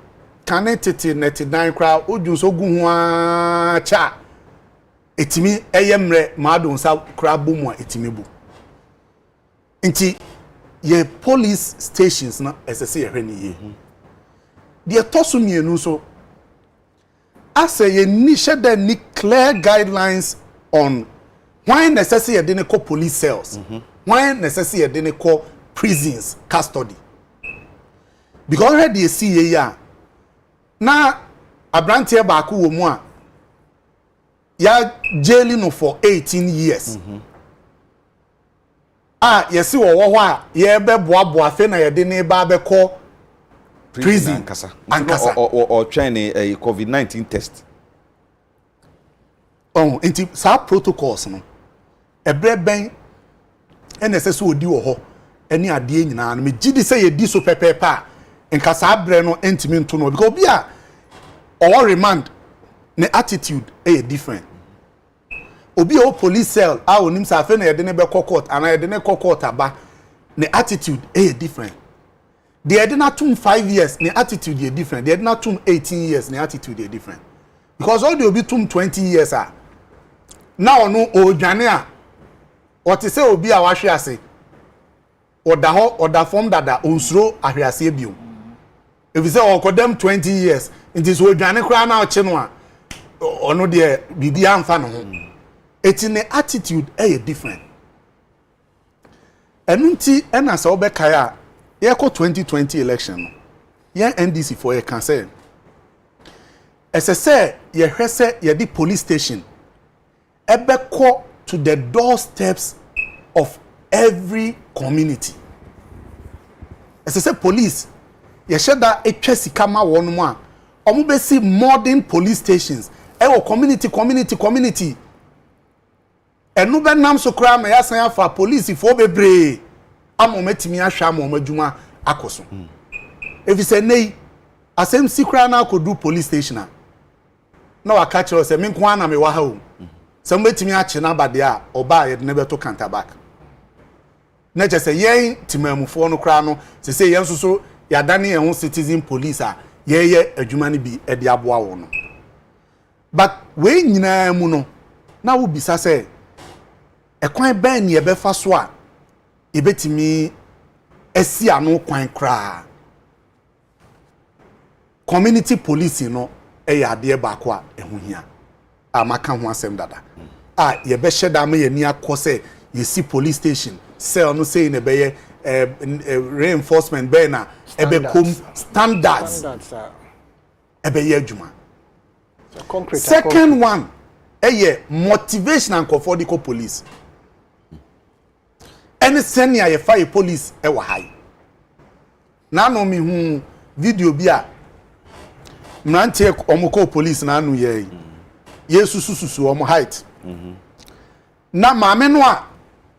kanetete netidan kra odunso gu ho a cha etimi eyemre maadonsa kra bomu a etimi bu nti ye police stations na esese ye hwani ye de toso mienu so ase ye ni shede ni clear guidelines on why necessary de ne call police cells why necessary de ne call prisons custody because already you see here na abrantie baako wo mu a ya jailing no for 18 years yes wo ho a ye be boaboa fe na ye de ne ba be call prison ankasa or training a COVID-19 test. Oh, inti sa protocols no ebre ben NSS odi wo ho eni ade nyina no me gidi say ye di so pepepa nka sa abre no entimi nto no because bia or remand ne attitude different obi o police cell a onim sa fe na ye de ne be court ana ye de ne court aba ne attitude different they did not tum 5 years ne attitude is different they did not tum 18 years ne attitude is different because all they will be tum 20 years are now no odwane a what say obi a wahwe ase oda ho oda form dada onsuro ahwe ase biom if you say okodem 20 years it is odwane kra na oche no a ono de bibia amfa no ho eti ne attitude different enunti ena sa obekai a ye ko 2020 election no ye NDC for ye can say SSA ye hwese ye di police station ebeko to the doorsteps of every community SSA police ye sheda etwa sika ma wonu mu a omo be see modern police stations wo community enu be nam so kra ma yasan afa police fo bebre amometimi ahwa amomadwuma akoso if you say nei asem sikra na akodu police station na waka kire say me nko ana me wa ha o some betimi ache na bade a oba ye ne beto counter back na je say yen timamufo no kra no say yen so ya dane yen citizen police a ye adwuma ne bi e de aboa wo no but we nyina mu no na wo bisa say ekwan ben ne ye befa so a ebetimi esi anu kwan kra community policing no ade baako a ehuhia amaka ho asem dada ye be hyeda ma ye ni akose ye si police station cell no say na be reinforcement be na ebe kom standards ebe ye adwuma. Second one motivation and comfort police. Any senior ye fire police e wa high. Na no mi hu video bi a mrante omoko police na anu ye susu omo height. Na maame no a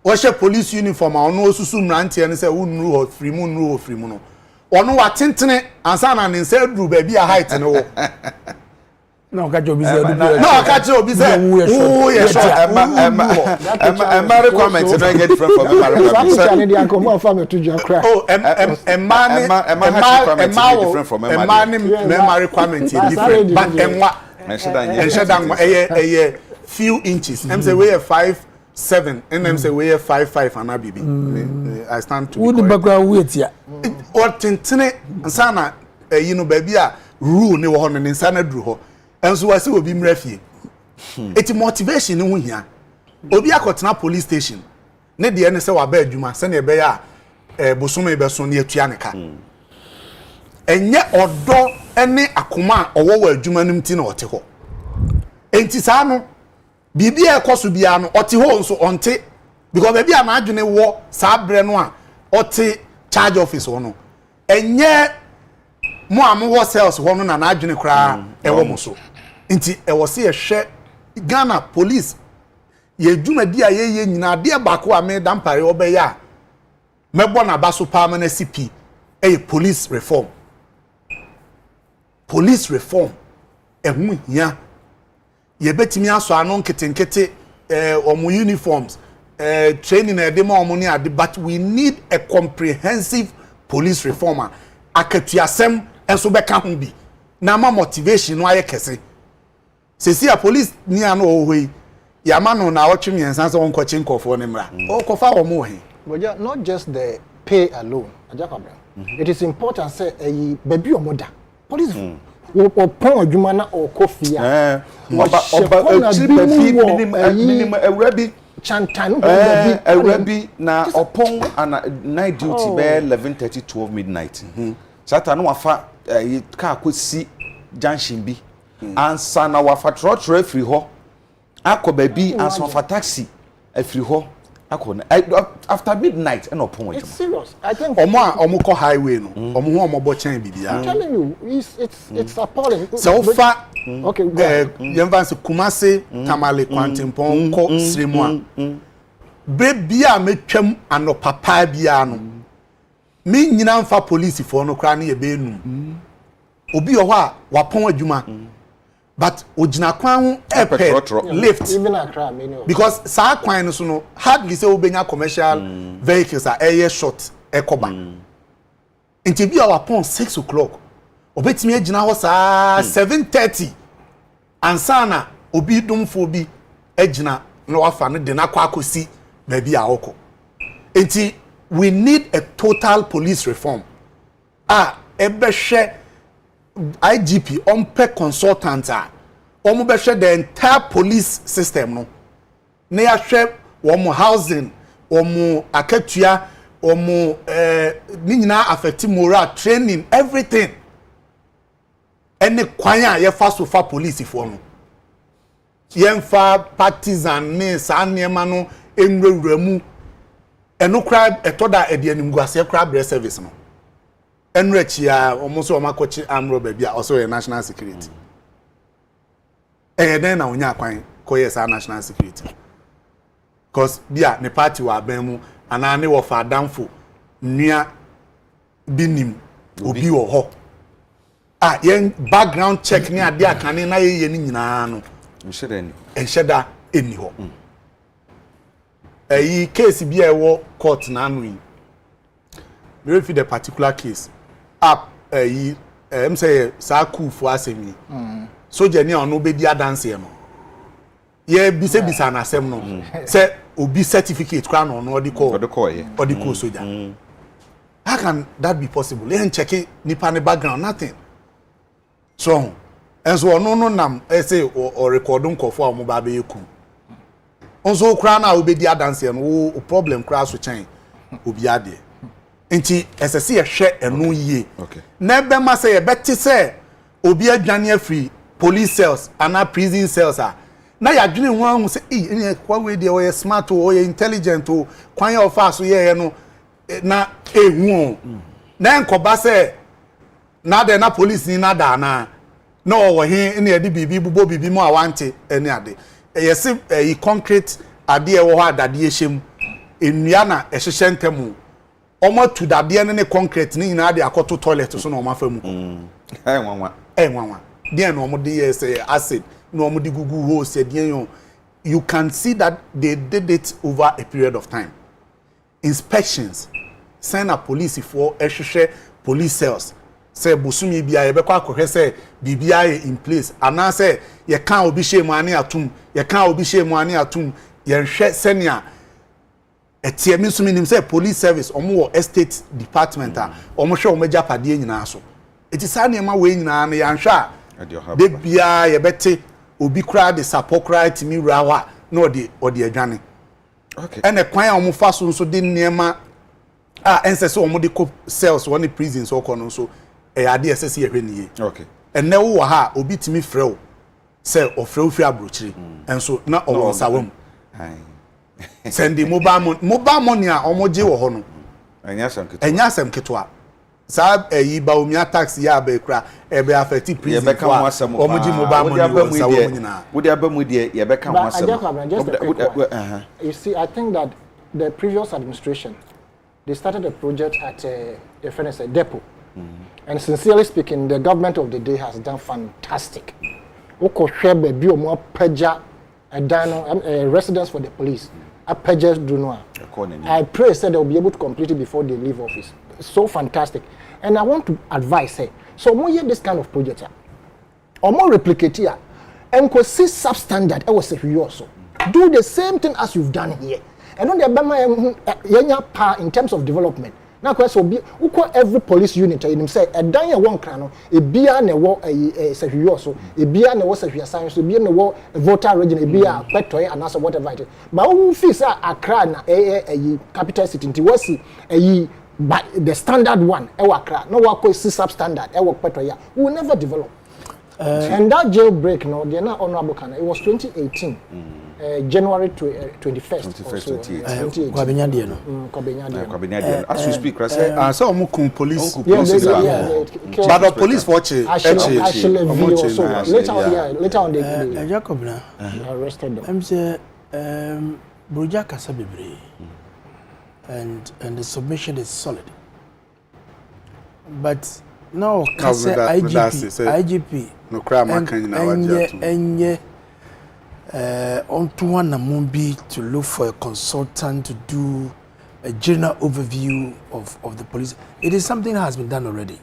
wo she police uniform a ono susu mrante ne say unru ho free mu no. Ono wa tentene ansa na ne nsa duru ba bi a height ne wo. No, catch your business. No, catch your business. Oh, yes, my requirements are get different from my requirements. Oh, my requirements are different. But a few inches. I'm say we are 5'7", and I'm say we are 5'5", and Abibi. I stand to. Who the background weight ya? Or tentene, sana, you know, baby, rule ne wo ne insana dru ho. And so I say obi mrefie. Eti motivation no hia. Obi akotena police station. Ne de ne se wa ba adwuma, se ne be ya bosome be so ne atua ne ka. Enye odo ene akoma owo wa adwuma nim ti na ote ho. Enti sa no bibia ekoso bia no ote ho nso onte because baby a na adwene wo sa bre no a ote charge office ho no. Enye mo amwo sales ho no na na adwene kra ewo mo so. Nti ewo se ye hwe Ghana police ye dwumadi a ye nyina de bako a me dampare obeya mebo na baso permanent CP police reform ehun hia ye betimi aso ano nketenkete omo uniforms training na de ma omo ni ade, but we need a comprehensive police reform akatuasem enso beka ho bi na ma motivation no aye kese. Sesi a police ni ano ohoi ya ma no na otwe miensa so onko chinkofo ne mra o kofa wo mo he. But not just the pay alone ajakabra. It is important say baby omoda police wo pon adwuma na o kofia oba minimum awrabi chantan awrabi na opon ana night duty be 11:30 12 midnight. Sata no wafa ka akosi junction bi ansa na wafa trotro free ho akoba bi ansa wafa taxi free ho akona after midnight and opon. It's serious. I think omo ko highway no omo ho omo bo chan bibia. I'm telling you it's appalling. So far okay yemvanse Kumase Tamale Kwantempon ko Nsroma baby a metwam anopapa bia no me nyina mfa police for no kra na ye be num obi ho a wapon adwuma but ojina kwan ho lift even Accra many because sa kwan no so no hardly say obenya commercial vehicles are air short ekoba nti bi a wapon 6 o'clock obetimi agina ho sa 7:30 ansana obi dumfo bi agina no wafa no de na kwa akosi na bi a hoko nti we need a total police reform ebehwe IGP ompe consultant omubehwe the entire police system no na ya hwe wo housing wo akatua wo ni nyina affect moral training everything any kwan a ye fa so fa police for no yemfa partisan ne sa niema no enwurawuramu eno kra etoda edianimguase kra bre service no enrechia omuso omakochi amro ba bia also national security den na onya kwan ko yes national security cause bia ne party wa ban mu ana ne wo fa damfo nua binim obi wo ho yen background check ni ade akane na ye ni nyina no ensheda eni ho case bi e wo court na anu yi me refi the particular case up say sa kufu asemi soja ni onu be di adanse no ye bisa na asem no say obi certificate kwa no no odiko soja. How can that be possible? Yen check nipa ne background nothing so enso no nam say o recording kofo a mo ba be yeku onso kra na obedi adanse no wo problem kra so chen obi ade nti esese ye hwe enu yie na be ma se ye beti se obi adwane afri police cells and prison cells na ya dwene ho ahu se eh kwa we de o ye smart o ye intelligent o kwan ya ofa so ye no na ehu na nkoba se na de na police ni na da na o he na de bibi bubo bibi mo awante eni ade ye se e concrete ade e wo ho adade ehyem enua na ehyehye ntemu omo tu dade ne concrete ni nyina de akoto toilet so na omo afamu nwanwa de na omo de say acid no omo de gugu ho se de you can see that they did it over a period of time. Inspections send a police for ehwehwe police cells say bosumi bia ye bekwa akohwe say bibia in place ana say ye kan obi shemu ane atum ye kan obi shemu ane atum ye hwe senia etie mi sumi nim say police service omo wo estate department omo hwe omo japade nyina so eti sa ne ma we nyina na ya hwe a de bia ye bete obi kra de sapokra timi rawa na odi adwane okay ene kwan omo fa so de niema ense so omo de cells one prison so kono so ade esese ye hwe niye okay ene wo ha obi timi frɛ say ofrɛ fi abrochiri enso na owo sawam send mobile money a omoje wo ho no enya asem ketwa sa yi ba omia tax ya ba kra e be affect prison omoji mobile money sa wo nyina wo de abamu de ye be kan ho asem you see I think that the previous administration they started a project at a friend said depot and sincerely speaking the government of the day has done fantastic oko hwebe bi omo paja residence for the police pages do no I pray said they will be able to complete it before they leave office. So fantastic. And I want to advise her so more hear this kind of project or more replicate here and go see substandard I was say also do the same thing as you've done here and on the pa in terms of development. Now question be every police unit in him say a dan one crano a bia na wo a so a bia na wo sahwe science so bia na wo voter region a bia kwetoy and also whatever it is but who feel say Accra na capital city nti wo si but the standard one e Accra no wa ko si substandard e wo kwetoy we will never develop and that jailbreak no the na honorable can it was 2018 January 21st or so. Kwabenyade no. Kwabenyade. As we speak, right? So omo police. But the police watch it. Actually, later on they Jacob na arrested them. I'm say Broja kasa bebre. And the submission is solid. But now kasa IGP no cry makan na waje on to one Namumbi to look for a consultant to do a general overview of the police. It is something that has been done already.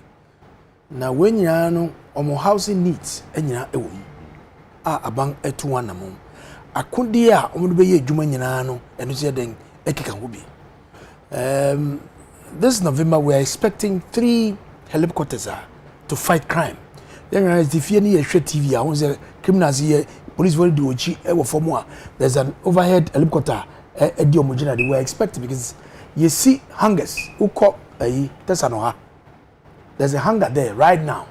Now when you know omo housing needs enya ewom abang etu one namum akundi a omo be ye adwuma nyina no eno se den ekika ho bi. This November we are expecting 3 helicopters to fight crime. Then as the fear ni TV a won say criminals here police will do there's an overhead helicopter edi omogina they were expecting because you see hangars uko there's a hangar there right now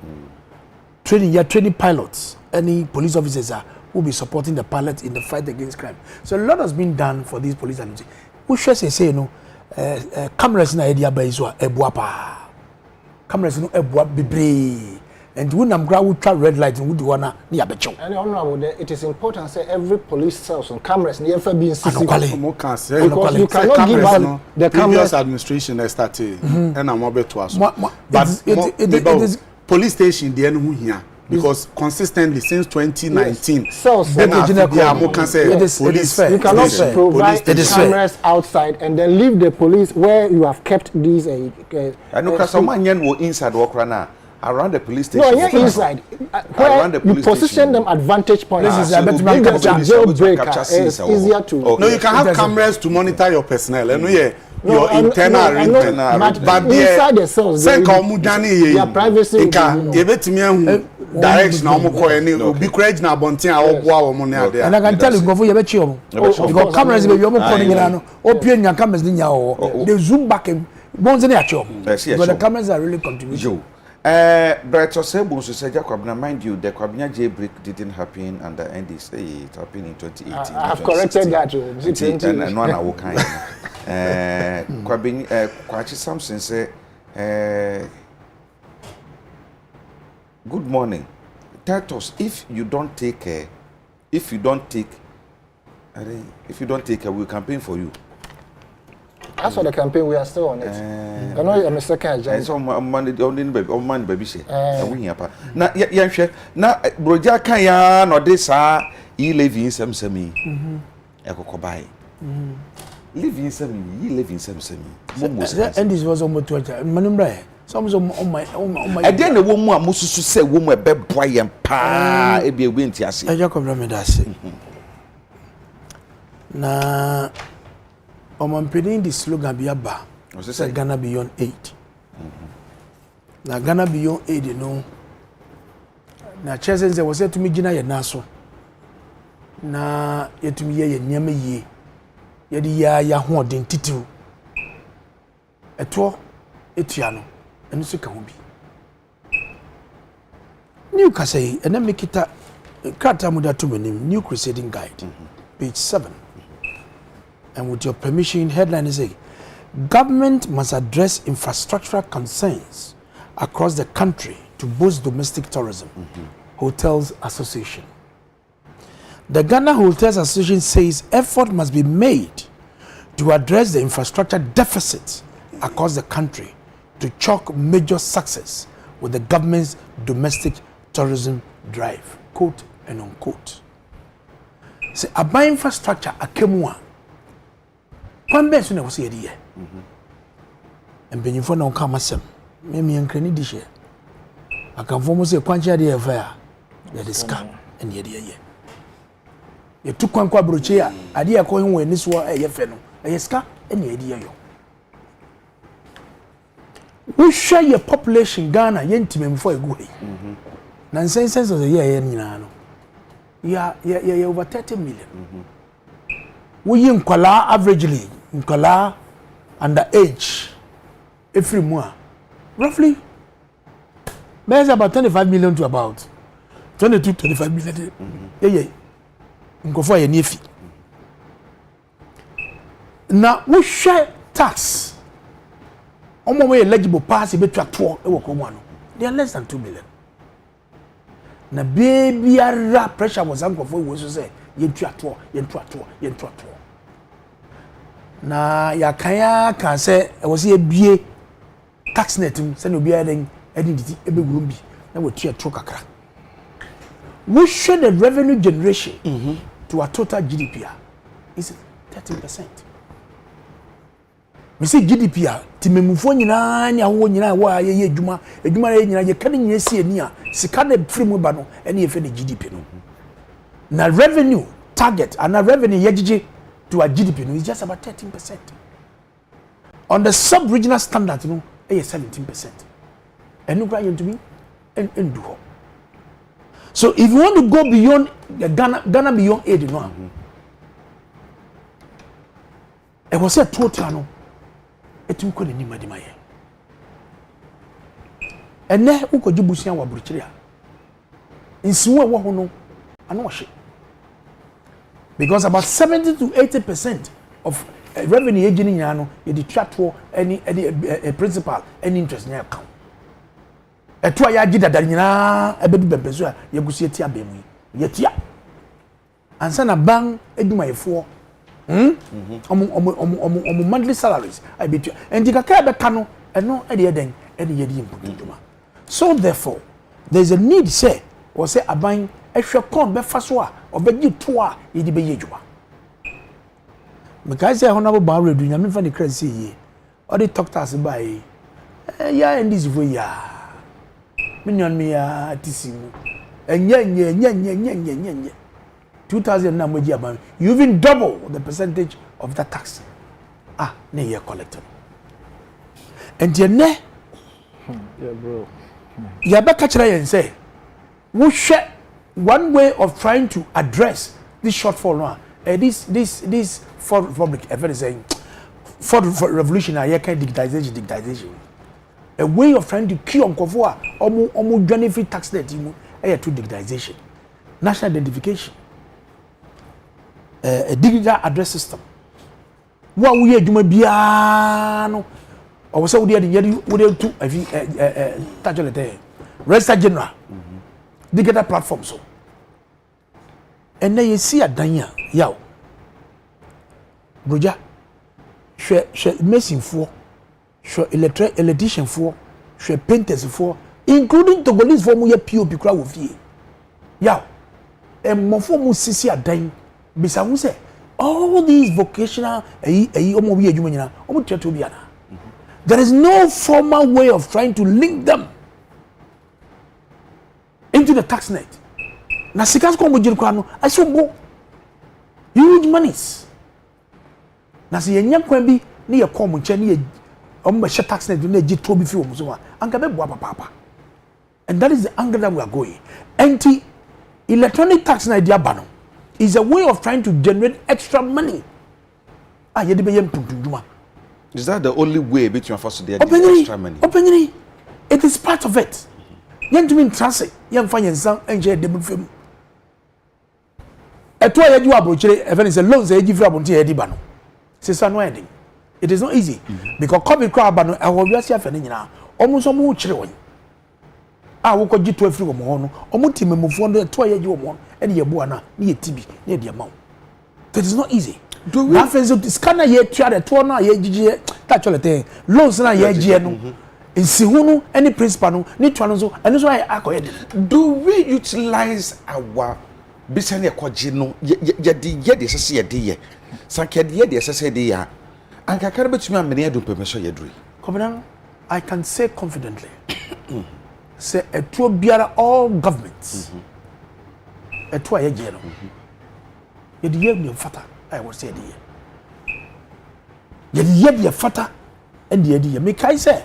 training pilots any police officers will be supporting the pilots in the fight against crime. So a lot has been done for these police and we should say no cameras na edi abaizwa ebuapa cameras no ebua bebre. And when I'm ground red light and would wanna near Becho. And honorable, it is important say every police cells on cameras near being because you cannot give us the previous administration that started and I'm about to us. But it is police station the end here because consistently since 2019 cells it is fair. You cannot provide cameras outside and then leave the police where you have kept these I know someone will inside walk right around the police station. No, you're inside. Where the you position station. Them advantage points. This is a jailbreaker. It's easier to. Okay. No, you can have cameras to monitor your personnel. And your internal but inside the cells, their privacy. direction na omo ko any obi courage na bonten a oboa wo mo ne ade. And I can tell you go for you be chi omo. Because cameras be omo ko ni na no. Opie nya cameras ni nya wo. They zoom back and bonze na chi omo. Because the cameras are really contributing. But Osebo said Jacob, now mind you, the Kwabena jailbreak didn't happen under NDC. It happened in 2018. I've corrected that. And one hour kind. Kwachi Samson say, good morning. Titus, if you don't take care, we'll campaign for you. As for the campaign, we are still on it. I know I'm a second agenda. So money baby say. We here pa. Na ya hwe. Na broja kan ya no de sa e living semsemi. Ekokobai. Living semi, e living semsemi. And this was almost to manumra. Some on my I didn't wo mu amususu say wo mu e be boy yem pa e bi e wi ntiase. I Jacob me da se. Na Omampedin the slogan be aba. Say Ghana beyond aid. Na Ghana beyond aid, you know. Na Chesens was said to me Gina ye naso. Na yetumi ye nyame ye. Ye di ya ho den titiru. Eto etua no. Eno so ka ho bi. New Kasai ena mekita krata muda to menim New Crusading Guide. Page 7. And with your permission, headline is government must address infrastructural concerns across the country to boost domestic tourism. Hotels Association. The Ghana Hotels Association says effort must be made to address the infrastructure deficit across the country to chalk major success with the government's domestic tourism drive. Quote and unquote. Say about infrastructure akemua. Kwan be so na wo se yedi ye embenyifo na nka masem me enkrani di hye akanfo mo se kwanche de ye fa ya ye diska en yedi ye ye tu kwan kwa broche a ade ye ko hwe ni so ye fe no ye ska en yedi ye yo wo hwe ye population Ghana ye ntimemfo egu he na nsense so ye nyina no ya over 30 million we nkwala averagely nkwala under age every month roughly there's about 25 million to about 25 million yeah nkofo ya niefi na we share tax omo we eligible pass be to e wo ko mu ano they are less than 2 million na baby ara pressure was nkofo we so say yentu ato na ya kanya kan se e wo se ebie tax net se no bia den ediditi ebeguru bi na wo tu ato kakra we share the revenue generation to our total GDP is 13%. We see GDP timemufo nyina nya ho nyina wa ye adwuma ye nyina ye kan nyina sie ni a sika na free mu ba no ene ye fe the GDP no na revenue target and revenue yegigi to our GDP no is just about 13%. On the sub-regional standard, you know, 17%. And no crying to me and do ho. So if you want to go beyond the Ghana beyond aid, you know, it was a total no. It took any money my. And then who could you bush wa brucheria? In Suwa wa hono, I know shit. Because about 70 to 80% of revenue aging yano you detract for any principal any interest in your account. A 2 year gida nyina e bedu bebezo a yegusi etia bemu yetia ansa na bang eduma efo monthly salaries I bet you and dikaka be kano eno e de den e de yedi impuduma. So therefore there is a need say or say aban ehwe kon be faso a obegi to a yedi be yedwuma because say honorable ba redu nyame fa ne crazy ye all the talk us by ya and this way ya minyon me ya tisimu enye 2000 na moji aban you even double the percentage of that tax na year collector and ye ne yeah bro ya be ka kire yen say we share one way of trying to address this shortfall now. This fourth republic, everybody saying fourth revolution, I can digitization. A way of trying to kill on Kofoa, almost journey free tax net, to digitization, national identification, a digital address system. What we are doing, biano, or so we are to touch on the register general, digital platform. So, and then you see a Danya, yow, Broja, she messing for. Sure, electrician for, sure, painters for, including Togolese for mu ye POP crowd of ye. Yow, and more for mu sisi a dying. Bisamu say, all these vocational, there is no formal way of trying to link them into the tax net. Na sikas ko mo jiri kwano, asombo huge monies. Na si yenya kwan bi ni ye kom nche ni ye tax net na ji to bi fi omuso wa anka be boa papa. And that is the angle that we are going. Electronic tax net dia bano is a way of trying to generate extra money. Is that the only way between us to get extra money? Openly, it is part of it. Yen to mean transit, yen find some enjoy the film. A 2 year you approach even is a loan say give up until Edibano. Ending. It is not easy because COVID crowd bano I will just have now almost almost children. I will go to a free one, almost team move on the 2 year you want, and ye buana, near TB, near the amount. That is not easy. Do we have to scanner yet try the 2 year touch all the thing, loans na ye geno. In Sihunu, any principal, need to answer, and that's why I go. Do we utilize our business quadrino? Yet the SSD, Sanka the SSD, and I can't bet you many do permission yet. Covenant, I can say confidently, say a tour bear all governments, a 2 year general. Yet the year fata, I will say the year. Yet the fata and the idea. Make I say.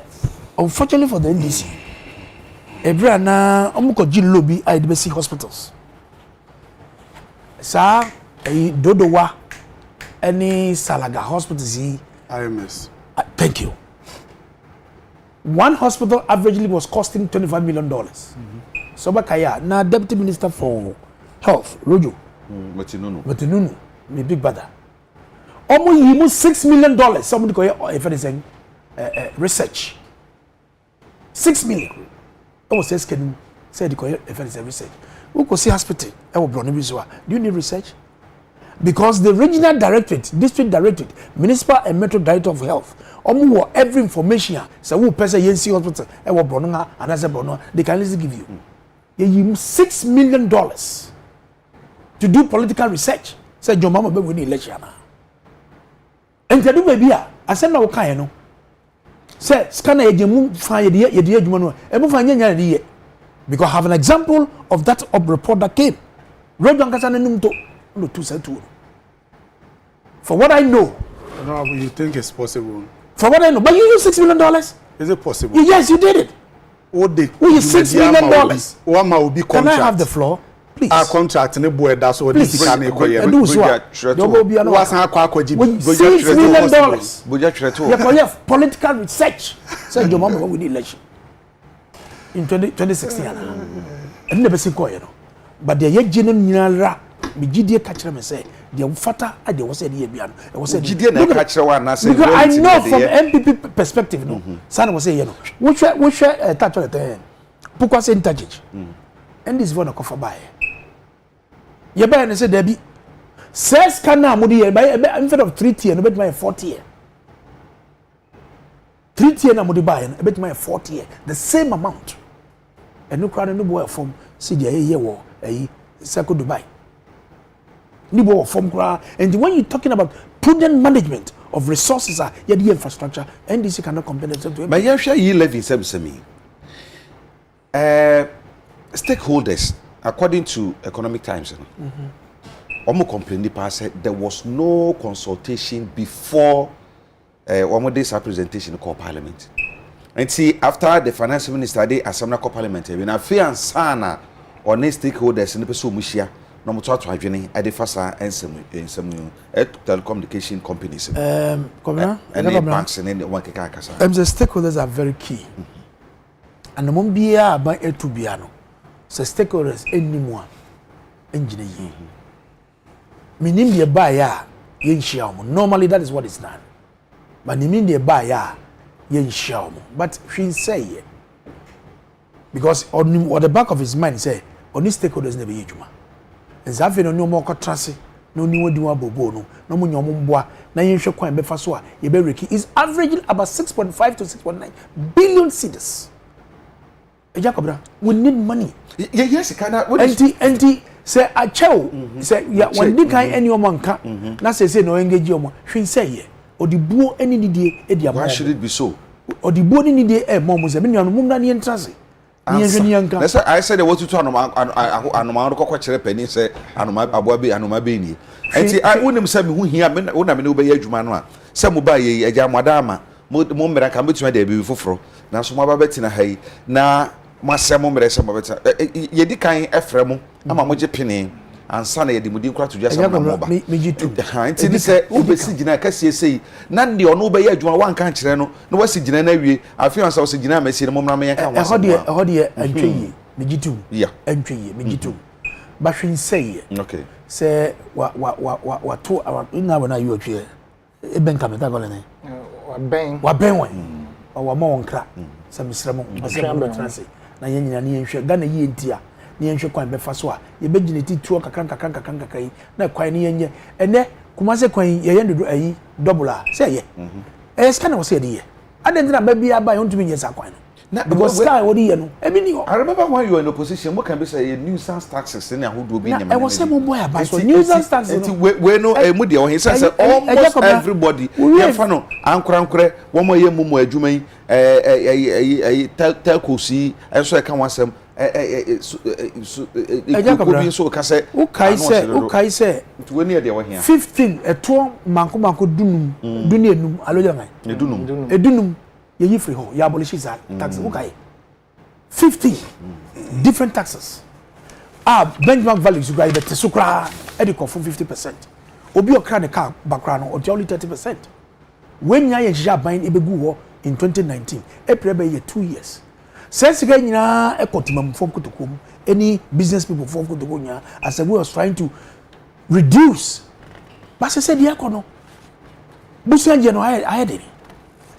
Unfortunately for the NDC, every na omuko jin lobby at the hospitals. Sa Dodowa any Salaga hospitals IMS. Thank you. One hospital averagely was costing $25 million. So bakaya na deputy minister for health Rojo Matinunu, my big brother. Almost he moved $6 million. Somebody call if anything research. 6 million. I was asking, said if it's a research. We could see hospital. Do you need research? Because the regional directorate, district directorate, municipal and metro director of health, every information. So who person YNC hospital, and as a Brono, they can easily give you. You use $6 million to do political research. Said your mama be winning election. And to do baby, I said no kind. Say scanner ejemu fa ye adwuma no e mo fa nyanya ne ye because I have an example of that report that came radio ankasa nanum to no to say to for what I know. No, you think it's possible? For what I know, but you use $6 million. Is it possible? Yes, you did it. What they use $6 million. One will be contract. Can I have the floor? Please. Our contract in the boy that's what this can equate. Do so. What's our $6 million. You political research. Say your mama we need election in 2016. And never see you know. But the ye general me GDA catcher me say the fata I dey was say the biano. I was say GDA catcher one na say because I know from MPP perspective no. Sana was say you know. Which touch on the Pukwa say interchange. And this one a cover by. You buy and say Debbie says can now mudi buy instead of 3 tier, no bet my 4 tier. 3 tier na mudi buy and bet my 4 tier. The same amount. And no crowd no boy from see the here war a circle Dubai. No boy from crowd. And when you're talking about prudent management of resources, the infrastructure, NDC cannot compare themselves to it. But you share ye levy service me. Stakeholders, according to Economic Times, said there was no consultation before one day's presentation called Parliament. And see, after the finance minister did assembly called Parliament, when I feel and sana or ne stakeholders in the person mushia no mo to adwene e de fasa ensem telecommunication companies Governor and the banks and one kaka the stakeholders are very key and the mom bia ba etu bia no so stakeholders anymore engine yi minim de ba ya ye nhia mo normally that is what is done but minim de ba ya ye nhia mo but she say because on the back of his mind say on these stakeholders never be juma and zafe no mo ko trase no ni wodi wa bobo no mo nyom mboa na yenhwe kwan be fa so a ye be reki is averaging about 6.5 to 6.9 billion cedis. Jacob, we need money. Yes, can anti say a chow say ya when di kan any omanka na say no engage omo hwe say ye odibuo any didie e dia. Why should it be so? Odibuo ni didie e mo say me nuanu mum na ne entrance. I said what to anoma ko kwakere pani say anoma aboa be anoma be ni. Enti I wonim say me hu hia me na me no be adwuma no a say mo ba ye agya modama mo mmera kan betuma de be foforo na so mo ba betina hai na masemo mmera say mo betina ye di kan efrem ama mo je pene ansa na ye di mudi nkra to dwa say mo ba me jitu enti ni say obesi gina kase sei na de ono be ye adwuma wan kan kire no na wasi gina na wie afi ansa wasi gina ma sie mo mmra me yan kan wasa ehode antwe me jitu yeah antwe me jitu ba hwin say okay say wa to our ina wana you atwe eben kameta gole ne wa ben wan wa ma wonkra sa misramo transi na yenyina ne yenhwe ga na ye ntia ne yenhwe kwan be fa so a ye begine tituo kakranka yi na kwan ne yenye ene kuma se kwan ye yendodo ayi double a say ye scan wo say de ye adentina ba bia ba yontumi nye sa kwan na because sky what ye no e bi ni ho. I remember when you were in opposition what can be say nuisance taxes in ahodo bi nyama. E was say mo boy aba so nuisance taxes we no mu de o he say almost everybody ye fa no ankurankure wo mo ye mu adwuma yi telcosi enso e kan wasem ko bi so ka say o kai say we ne de wo he 15 eto manko dunum enum aloja ngai edunum ye yi free ho ya abolish that tax okay 50 different taxes benchmark values you guys better sukra e dey for 50% obi okra ne car bakra no only 30% when ya ye jaban e begu ho in 2019 april be 2 years since ga nyina e kotimam from kotokom any business people from kotokonya as a way of trying to reduce but say the economy busia je no I did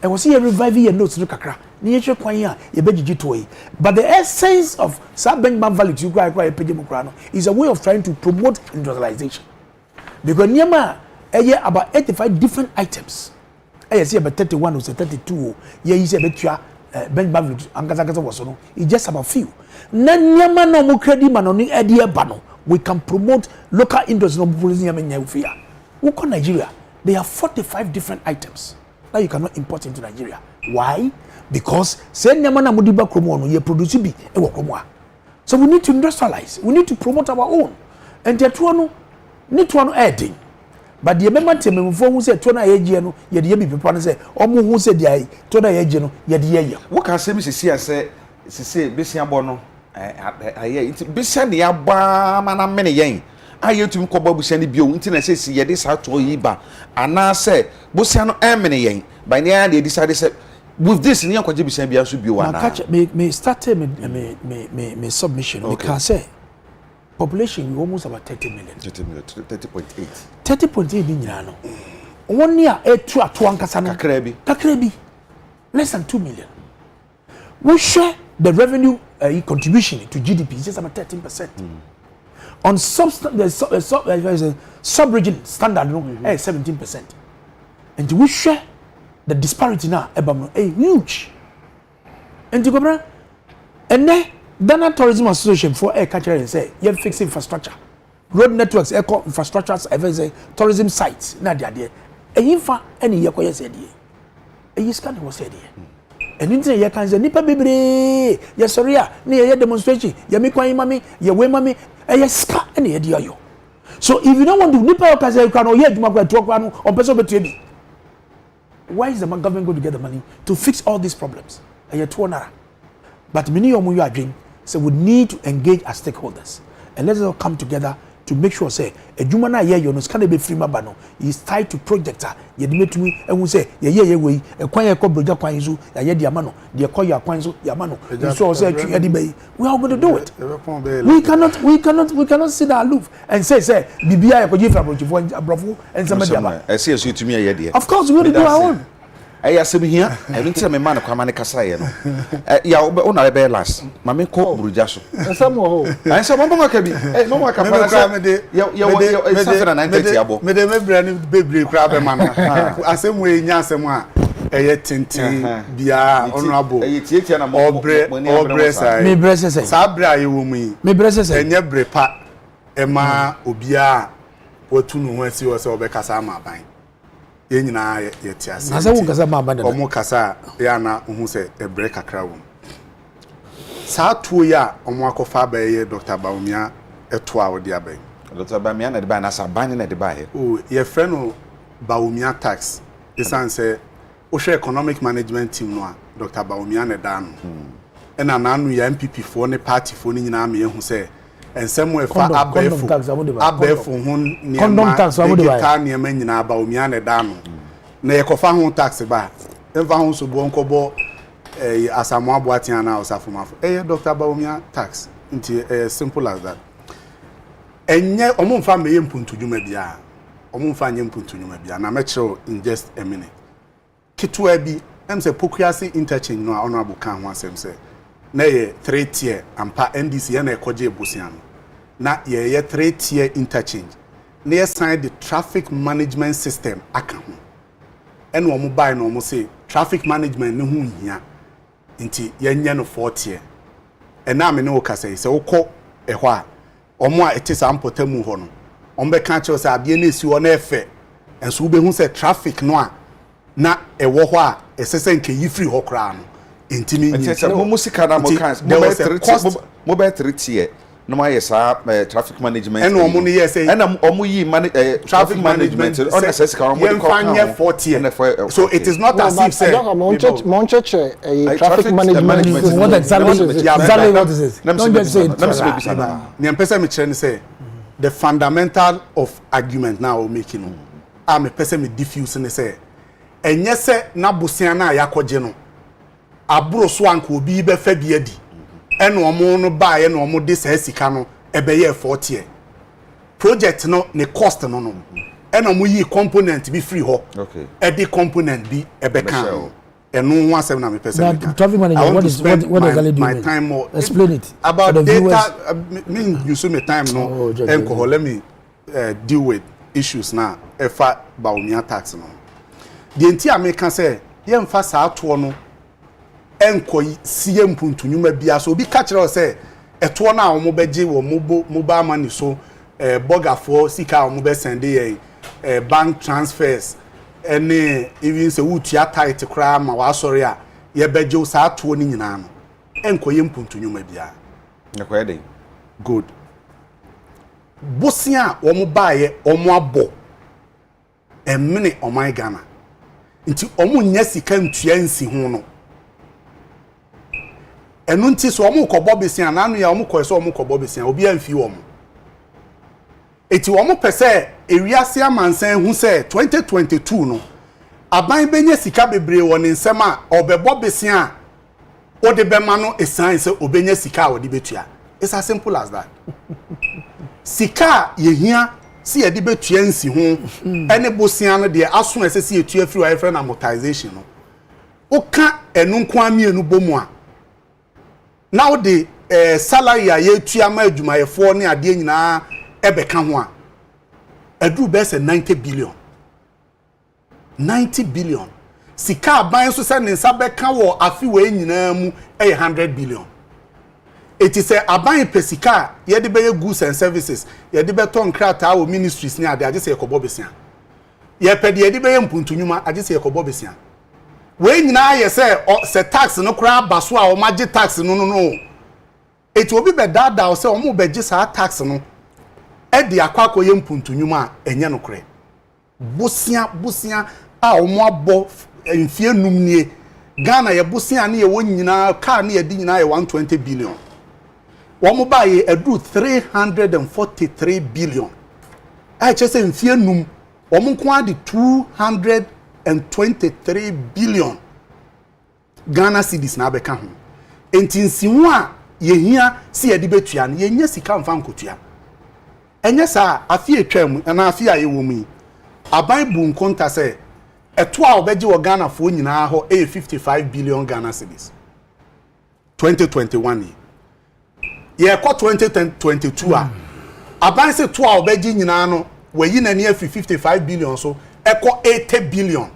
I was here reviving your notes kakra ni yehwe kwan a ye begigi toyi but the essence of benchmark value you cry epedemokra no is a way of trying to promote industrialization because niema about 85 different items see about 31 or 32 ye say betua benchmark value angaza was no it's just about few na niema no mo credit man oni ede eba no we can promote local industry no police niema nya ufia wo ko Nigeria they have 45 different items now you cannot import into Nigeria. Why? Because say nyamana mudiba kromo no ye produce bi e wo kromo a. So we need to industrialize. We need to promote our own. And the two no need to no adding. But the member tememfo hu say to na ye gie no ye de bi pepa no say omo hu say dia to na ye gie no ye de ye. Wo ka say me say besia bo no aye besia ne ya ba mana mene yen. Aye tumi ko ba busia ne bio nti na say si ye de sa to yi ba ana say busia no emene yen by na they decide say with this ne yankwaje busia bia so bio ana me started me submission because say population almost about 30 million 30.8 30.8 bi nyina no one year etu ato ankasa no kakra bi less than 2 million we share the revenue contribution to GDP is just about 13%. On sub-region standard, 17%. And we share the disparity now, huge. And to go and then Ghana Tourism Association for air catcher and say, you have fixed infrastructure, road networks, air infrastructures, tourism sites, not the idea. And if any year, said, a year scan was said here. And in the can say nipa bebre ya soria na ya demonstration ya mekwan mami ya we mami ya ska na ya dia yo. So if you don't want to nipa ka say you can oye adwuma kwa to kwa no on person betu bi. Why is the government going to get the money to fix all these problems? Ya to nara. But many of you are dream So we need to engage as stakeholders and let us all come together to make sure say adwuma na ye yo no scan be free maba no is tied to projector ye de metumi ehun say ye we ekwan ye ko broja kwan so ye de ama no de ko ya kwan so ya ama no so say atwi ade bay we are going to do it. We cannot sit aloof and say bibia ye ko jifa abrofo and somebody aba I see you to me ye de. Of course we will do our own. I asem here I don't tell me man kwama ne kasa ye no ya una be last ma me ko buruja so nsam ho I say mama ka bi no ma ka para me safra na 90 abo me de mebra ni bebre kra be man asem we nya asem a eye tintin bia honorable tie na obre sai Me brese say sa bra ye wo mu yi me brese say enye bre pa ema obia watu no ho asi wo se obekasa ma ban ye nyina ye tiase asa wo kasa ma ban da omo kasa ya na ohu se ebre kakra wo sa tuo ya omo akofa ba ye Dr. Bawumia eto a wodi aban Dr. Bawumia na de ba na sa ban na de ba he o ye friend no Bawumia tax isan se o share economic management team no a Dr. Bawumia na da no ena nanu ya MPP fo ne party fo ni nyina me ehu se ensem we fa abefu hun ni condom tax wa mode ba ni ma nyina Bawumia na da no na ye kofa hun tax ba enfa hun so bo nkobo asamu aboatia na osafomafo Dr. Bawumia tax nti simple as that enye omumfa meye mpuntudwuma bia omumfa nye mpuntudwuma bia na mechiro in just a minute kitwa bi emse pokuase interchange no honorable kan ho asem se na ye 3 tier ampa NDC ye na ekoje ebusian na ye 3 tier interchange na ye sign the traffic management system aka ho ene omo buy no omo say traffic management ne ho hia nti ye nye no 4 tier ena me ne wo kasa se wokọ ehọ a omo a etisa ampotamu ho no ombe kan che se ade na esi wo na efe enso wo be hu se traffic no a na ewo ho a esese nke yifri ho kra no intimi nti mo musika na mo kan mo be 3 tier no ma yes traffic management and omo ne yes and omo yi traffic management on assess ka omo ko kan 4 tier so it is not as if say moncheche traffic management what exactly what is it don't just say ne mpesa me kire ne say the fundamental of argument now we making am pesa me diffuse ne say enye se na bosia na yakoje no aburo so anka obi be fa bia di eno omo no baaye no omo de sa sika no ebeye 40 project no ne cost no no eno omo yi component bi free ho okay e di component bi ebeka eno ho asem na me pesa me traffic manager what does that do my time more explain it about data mean you so me time no enko let me deal with issues now efa Bawumia tax no the entire American say ye mfa sa ato no enko sie mpuntunyuma bia so obi ka kire say eto na omo beje wo mobile money so bogafo sika omo be send ye bank transfers any even say wutua tight kra ma wa sorry a ye beje sa ato ni nyina no enko ye mpuntunyuma bia nakwa dey good bosia omo baaye omo abo emene oman Ghana nti omo nya sika ntua nsi ho no enu nti so omo kobo besia na anu ya omo koso omo kobo besia obi amfi omo eti omo pese ewiase amansan hu se 2022 no aban benye sika bebre woni nsem a obebo besia ode bema no esan se obenya sika ode betua it's as simple as that sika yehia si yedi betua nsi ho ene bosia no de aso ese si etua free wa friend amortization no oka enu nko amienu bomu a now the salary a yetua ma adwumayefo ne ade nyina ebeka ho a adu be se 90 billion sika aban so se ne nsa beka wo afi we nyina mu 100 billion it is aban pesika yede be goods and services yede be ton krata wo ministries ne ade agese yekobo besia ye pede yede be mpuntunyuma agese yekobo besia we nyina ye se tax no kra baso a o magi tax no eti obi be dada o se o mu beji sa tax no e de akwakọ ye mpuntunyuma enye no kre bosia a o mu abo mfie numnie Ghana ye bosia ne ye wo nyina car ne ye di nyina ye 120 billion wɔn ba yɛ ɛduru 343 billion a kyerɛ sɛ mfie num wɔn nko ade 223 billion Ghana cedis na abɛka ho enti nsiho a yɛhia si yɛde betua no yɛnya sika mfa nkotua ɛnyɛ saa afi etwam na afi a yɛwɔ mu yi aban bu nkonta sɛ ɛto a obɛgye wɔ Ghana fo nyinaa hɔ 55 billion Ghana cedis 2021 yɛkɔ 2022 a aban sɛ to a obɛgye nyinaa no wɔyi na ne afi 55 billion so ɛkɔ 80 billion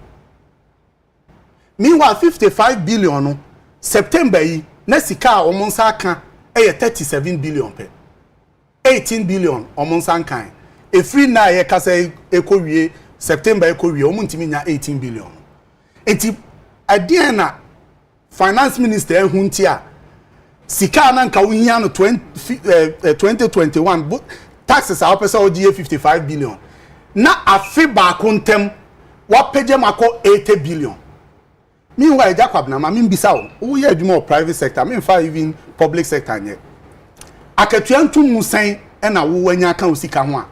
meanwhile 55 billion no September yi na sika a ɔmo nsa aka ɛyɛ 37 billion pɛ 18 billion ɔmo nsa kan efiri na yɛ kasa ekowie September ekowie ɔmo ntimi nya 18 billion enti adeɛ na finance minister ehu nti a sika na nka wohia no 2021 taxes a opesa ogie 55 billion na afi ba kontem wapege mako 80 billion meanwhile Jacob na ma mbisa wo ye adwuma of private sector me fa even public sector nye akatua ntum musan na wo wanya aka osika ho a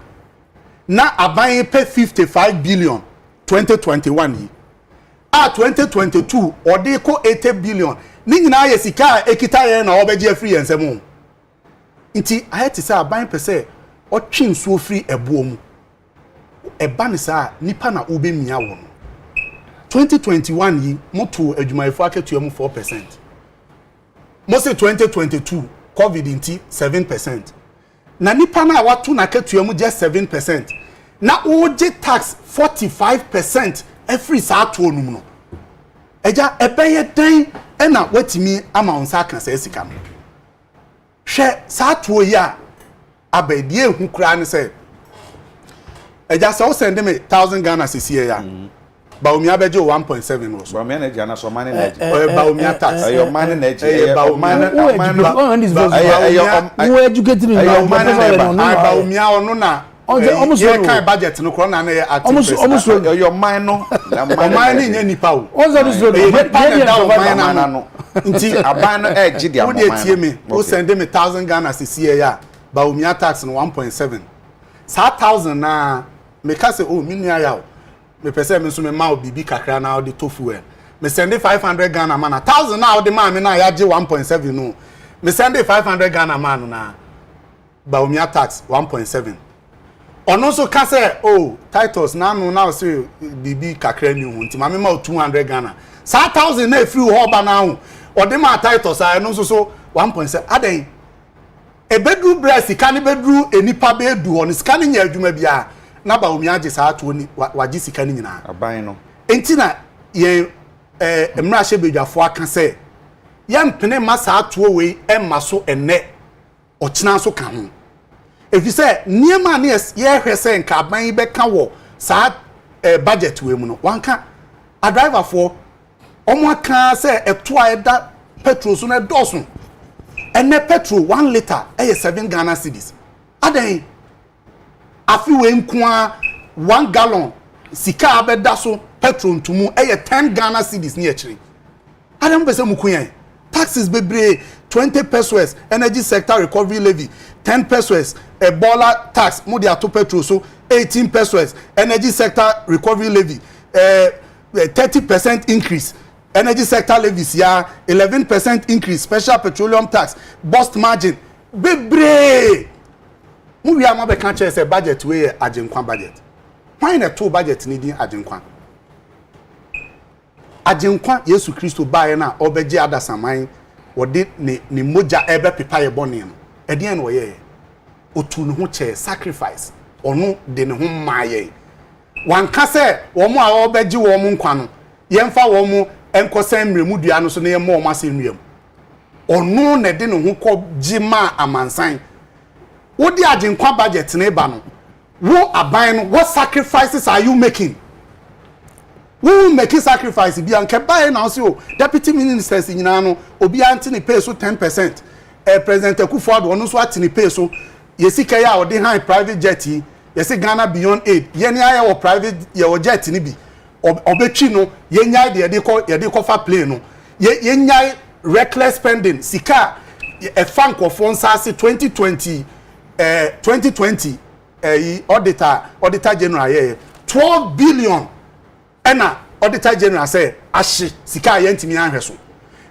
na aban pe 55 billion 2021 yi a 2022 ode ko 80 billion ni nyina ye sika ekita ye na obegye free ensem nti ayeti say aban pe say otwe nsuo free ebuo mu eba ne sa nipa na obemia wo no 2021 yi moto adwumayefo akatua mu 4%. Mo se 2022 covid inti 7%. Na nipa na watu na akatua mu just 7%. Na oje tax 45% every saa to onum no. Eja ebeye dan na watimi ama onsa aka sa sika no. Hwe saa to yi a abedie hu kura ne se eja sa o send me 1000 Ghana cedis ya. Baumia beje 1.7 no so. Baumia na jana so mane na je. Baumia tax. Ayo mane na je. Baumia ono na. Ye kan budget no kro na na ye active. Almost your mine no. Mine ni nipa o. Onzo so dey na no. Nti aban no e je dia mo dey tie me. O send me 1000 Ghana cedis ya. Baumia tax no 1.7. Sa 1000 na me ka se o mi nua ya o. Me pese me so me ma obibi kakra na the tofu e me send 500 Ghana man 1000 na the man me na ya je 1.7 no me send 500 Ghana man na Baumia tax 1.7 ono so ka say oh titles na no na say bibi kakra ni hu nti ma me ma 200 Ghana sa 1000 na free ho ba na hu o de ma titles a no so 1.7 adan e bedru breast ka ne bedru enipa be edu on ska ne nya adwuma bia na Baumia je saa to ni waji sika ni nyina aban no enti na ye emra hye bedwafo aka se ye mpene ma saa to we emma so enne ochina so ka ho efi se niema na ye hwese nka aban be ka wo saa budget we mu no wanka a driver for omo aka se eto a eda petrol so na dosun enne petrol 1 liter e 7 Ghana cedis adan afi we nkoa 1 gallon sika abeda so petrol ntumu 10 Ghana cedis ni akiri adam pese mukuyan taxes bebre 20 pesos energy sector recovery levy 10 pesos ebola tax mudi ato petrol so 18 pesos energy sector recovery levy 30% increase energy sector levies ya 11% increase special petroleum tax bust margin bebre mu wi ama be kan che say budget we agenkwa budget why na to budget ni din agenkwa Yesu Kristo bae na obeje adasaman wode ne moja ebe pepa ye bone no eden na oye otu ne ho che sacrifice ono de ne ho maaye wanka se wo mo a obeje wo mo nkwa no yemfa wo mo enkosan mremu dua no so ne yemma wo masennuam ono na de ne ho ko gima amansan what the agenkwa budget na eba no wo aban no what sacrifices are you making wo making sacrifice bi anke buy na so deputy ministers nyina no obi anti ne pay so 10% president Akufo-Addo ono so ati ne pay so yesika ya odi high private jet yi yesi Ghana beyond aid ye ne aye wo private ye wo jet ni bi obetwi no ye nyai de ye de ko fa plane no ye nyai reckless spending sika a fan of one SARS 2020 auditor general here 12 billion ena auditor general say ashi sika yentimi anhweso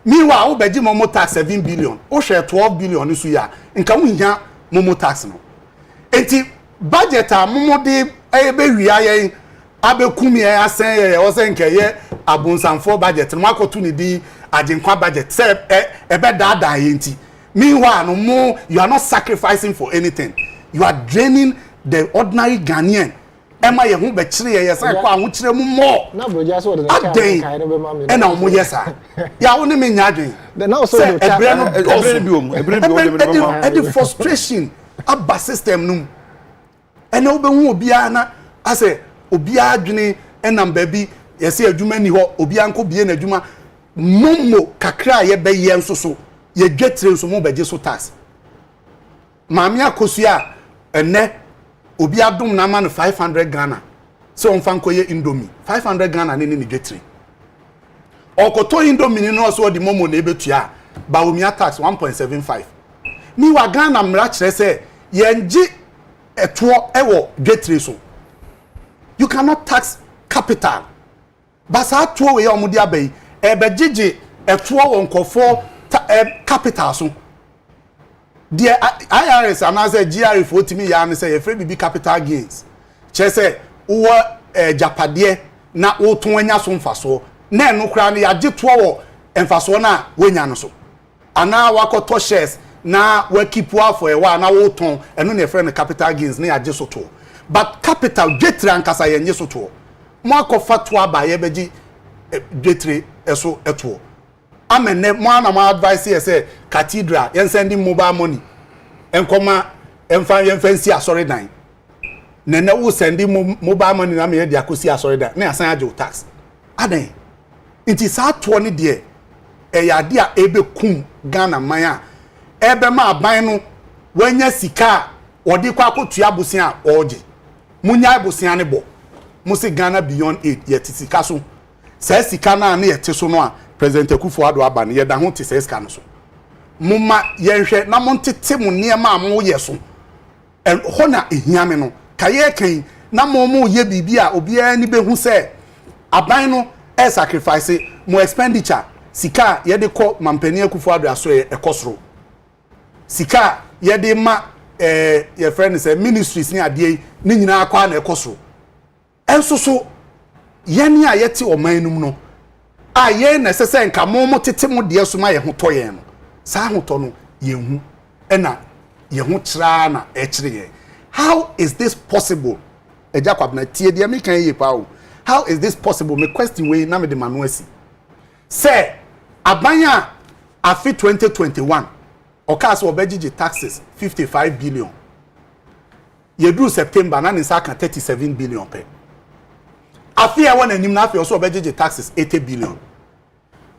meanwhile wo beji momo tax 7 billion wo share 12 billion nisu ya nka wo hia momo tax no enti budget a momo de be wia yen abekumi ye asen ye o se nke ye abunsanfo budget no makoto ni di agenkwa budget say ebe dada yenti meanwhile no more you are not sacrificing for anything you are draining the ordinary Ghanaian ema ye hu be kire ye say kwa hu kire mu mo na broja so de ka kai no be ma me e na mo yesa ya wo ne me nya adwen the now so the frustration abba system num ene wo be hu obia na ase obia adwene enam ba bi ye say adwuma ni ho obia nko bie na adwuma momo kakra ye be ye nso so ye dwetre nso mo beje so tax maami akosua ene obi adum na man 500 Ghana so on fan koye indomie 500 Ghana ne ni dwetre okoto indomie no so di momo na ebetua ba omia tax 1.75 mi wa Ghana mra kire se ye ngi eto ewo dwetre so you cannot tax capital basa to we omudi abai ebegege eto won kofo capital so the IRS anase GRE for timi ya ne say free bibi capital gains che say wo japade na wo ton anya so mfaso na eno kra ne ya gye to wo mfaso na wonya no so ana wakoto shares na wa keep wa for e wa na wo ton eno ne free ne capital gains na ya gye so to but capital getre ankasa ye nye so to mo akofa to aba ye beji getre eso eto amene mo na ma advice here say cathedral yen sending mobile money enkoma emfansi asori dan nene wo sending mobile money na me dia kosi asori dan na asan age tax adan nti sa to ne de ya de a ebe kum Ghana man a ebe ma aban no wanya sika odi kwa akotua bosia a oje munya bosia ne bo musi Ghana beyond 8 yet sika so sa sika na yete so no a President Akufo-Addo aba ne yeda ho te se ska no so mumma yenhwe na montete mu niema amu ye so ho na ehiame no kaye kan na mo ye bibia obi ani behu se aban no e sacrifice mo expenditure sika yede ko mampani Akufo-Addo aso e kosoro sika yede ma ye friend say ministries ni ade ni nyina akwa na e kosoro enso so yene a yete omanum no aye necessary nka mo tete mo de so ma ye ho to ye no sa ho to no ye hu ena ye ho kira na e kire ye how is this possible ejakwab na tie de me kan ye pa o how is this possible me question we na me de manu asi say abanya afi 2021 okas obejiji taxes 55 billion ye do September na ni sa kan 37 billion pe afi e wona nim na afi also obejiji taxes 80 billion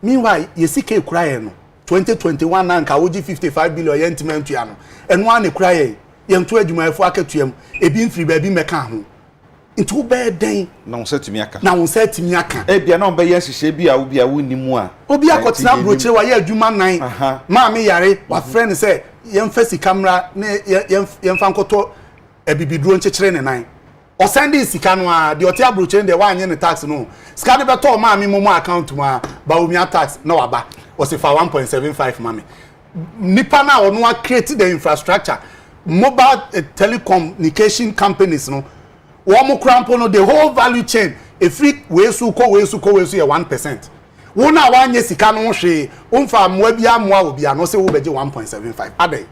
meanwhile ye sika ekura ye no 2021 na nka woji 55 billion ye ntimentu ya no eno an ekura ye nto adwumayefo akatuam ebi mfiri ba bi meka ho nto be den na won setimi aka bia na be ye hihye bi a wo bia wo nimu a obi akotena broche wa ye adwuma nan ma me yare wa friend say ye mfasi camera na ye mfa nkoto ebibiduro nchekere ne nan o send sika no a de otia broche de wa anye ne tax no sika de beto ma me mo account ma ba o mia tax na waba o se fa 1.75 ma me nipa na ono a create the infrastructure mobile telecommunication companies no wo mo crampo no the whole value chain e free we su ye 1% wo na wa anye sika no hwe o mfa moa bia moa obi ano se wo beje 1.75 adai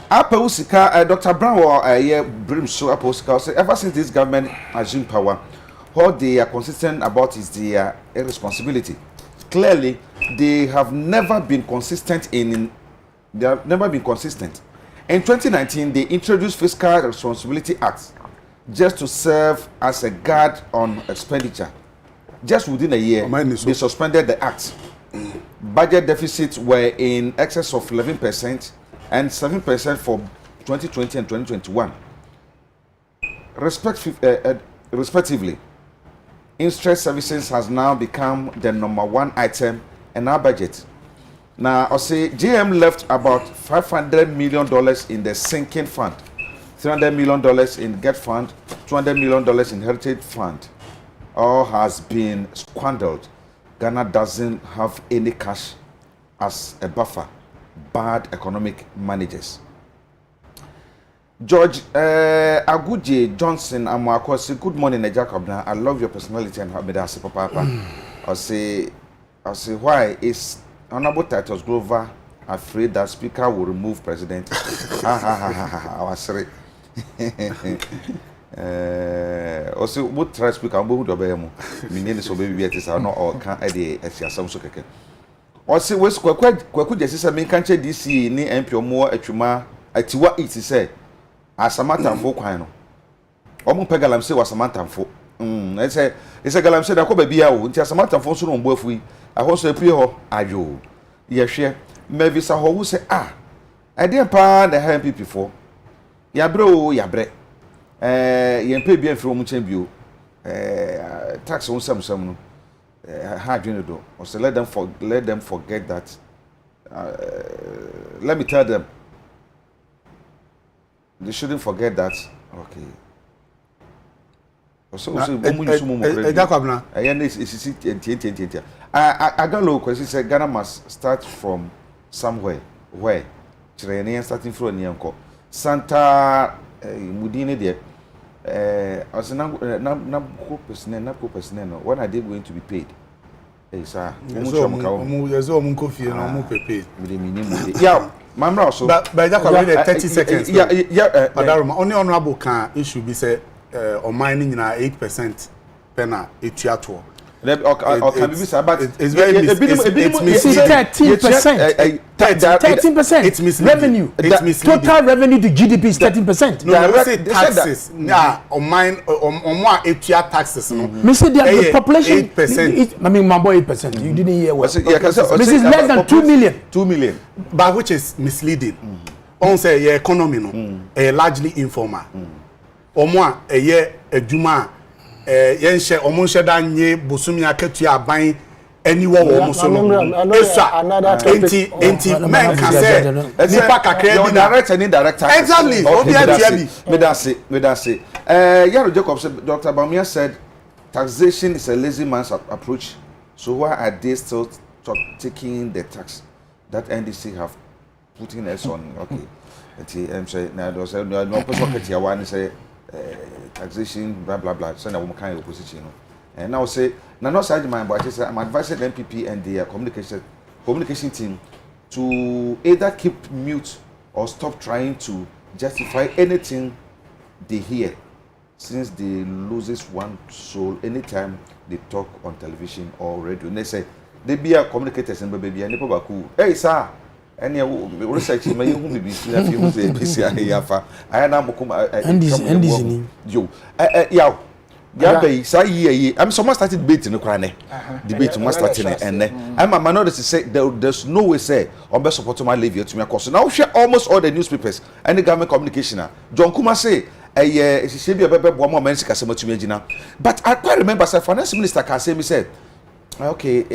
Apa usika Dr. Brown or brim so apa usika say ever since this government assumed power what they are consistent about is their irresponsibility. Clearly they have never been consistent in In 2019 they introduced Fiscal Responsibility Act just to serve as a guard on expenditure. Just within a year they suspended the act. Budget deficits were in excess of 11% and 7% for 2020 and 2021. Respectively, interest services has now become the #1 item in our budget. Now, I say GM left about $500 million in the sinking fund, $300 million in Get Fund, $200 million in Heritage Fund. All has been squandered. Ghana doesn't have any cash as a buffer. Bad economic managers. George Aguje Johnson Amwako say good morning, Jacob. I love your personality and habit, Papa. I say why is Honorable Titus Grover afraid that Speaker will remove President? I was sorry. Also, what try Speaker? I'm going to be able. Meaning so baby it is not all can edit as your some so keke. Also, we kwaku just say me can't DC ni MP omo atwuma atiwa it say asamantamfo kwan no. Omo pegalam say wasamantamfo. It's a galam said I could be out until asamantamfo so no mboafu yi. Ahoso epie ho ayo. Ye hwe maybe sa ho say I dey pa the MPP for. Ya bre o ya bre. Ye mpe bia mfiri omu chen bio. Tax on some no. How do you do? Or say let them forget that. Let me tell them. They shouldn't forget that. Okay. So I got low question. Said Ghana must start from somewhere. Where? Starting from Nyanko. Santa Mudine there. I was not when are they going to be paid? Sir. Yeah, Mamma also. But 30 seconds. Yeah. Only honorable can issue be said on mining in 8% penna etuato. Can be said, but it's very misleading. 13%. 13%. It's misleading. Revenue. It's misleading. Total revenue to GDP is 13%. No, I say taxes. Yeah, on mine on what etua taxes. No. Me say the population 8%. I mean, my boy 8%. You didn't hear what. This is less than 2 million. 2 million. But which is misleading. On say your economy no, largely informal. Omwa ejuma yenhye omunhye da nye bosumi akatua aban aniwo wo so no esa enti men can say nipa kakra bi direct and indirect taxes. Exactly. Me da say Yaro Jacob said, Dr. Bamia said taxation is a lazy man's approach, so why are they still taking the tax that NDC have putting us on? Okay, I'm saying now there's no person get here one say taxation blah blah blah, so now we kind of opposition. And now say now not side mind, but I say I'm advising the MPP and the communication team to either keep mute or stop trying to justify anything they hear, since they loses one soul anytime they talk on television or radio. And they say they be a communicators and baby and people cool. Hey sir, any research may you be who say PCI I am yo yeah, say I'm so much started debating no crane. Debate must start in and I'm a man to say there's no way say on best support my leave you to me course. Now share almost all the newspapers and the government communication. John Kuma say she be a baby one more men kasema to me gina. But I quite remember say finance minister can say me said okay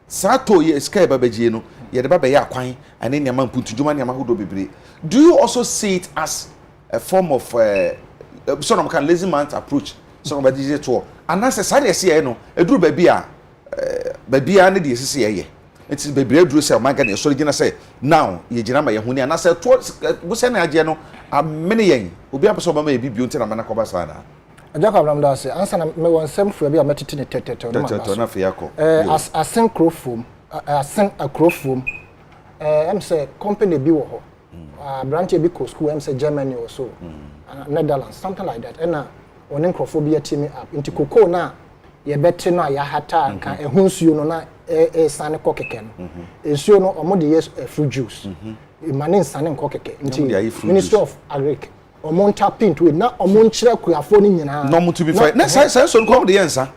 Sato ye sky babaji no ye de baba ya kwan ane nyama mputu djuma nyama hodo bebre. Do you also see it as a form of sort of can lazy man's approach? So nobody DJ to and that's a side see no eduru baby a ne de sisi ye it is baby eduru say man ga ne so gina say now ye gina ma ye huni and say to wo say na age no amene yen obi apeso ba ma e bibio nti na mana koba sa na Jacob Ramda say answer na me won sem fu bi a metete ne tete no na fe yakọ as asen crofom asen akrofom em say company bi wo ho branch bi ko school em say Germany or so Netherlands something like that and on encrophobia team up into cocoa na ye beti no ya hata kan ehunsuo no na sane kokeke no ensuo no omo de yes fruit juice imane sane kokeke nti Ministry of Agric omo tap into na omo nkyere kuafo ni nyina no mo to be fine na say so come the yensa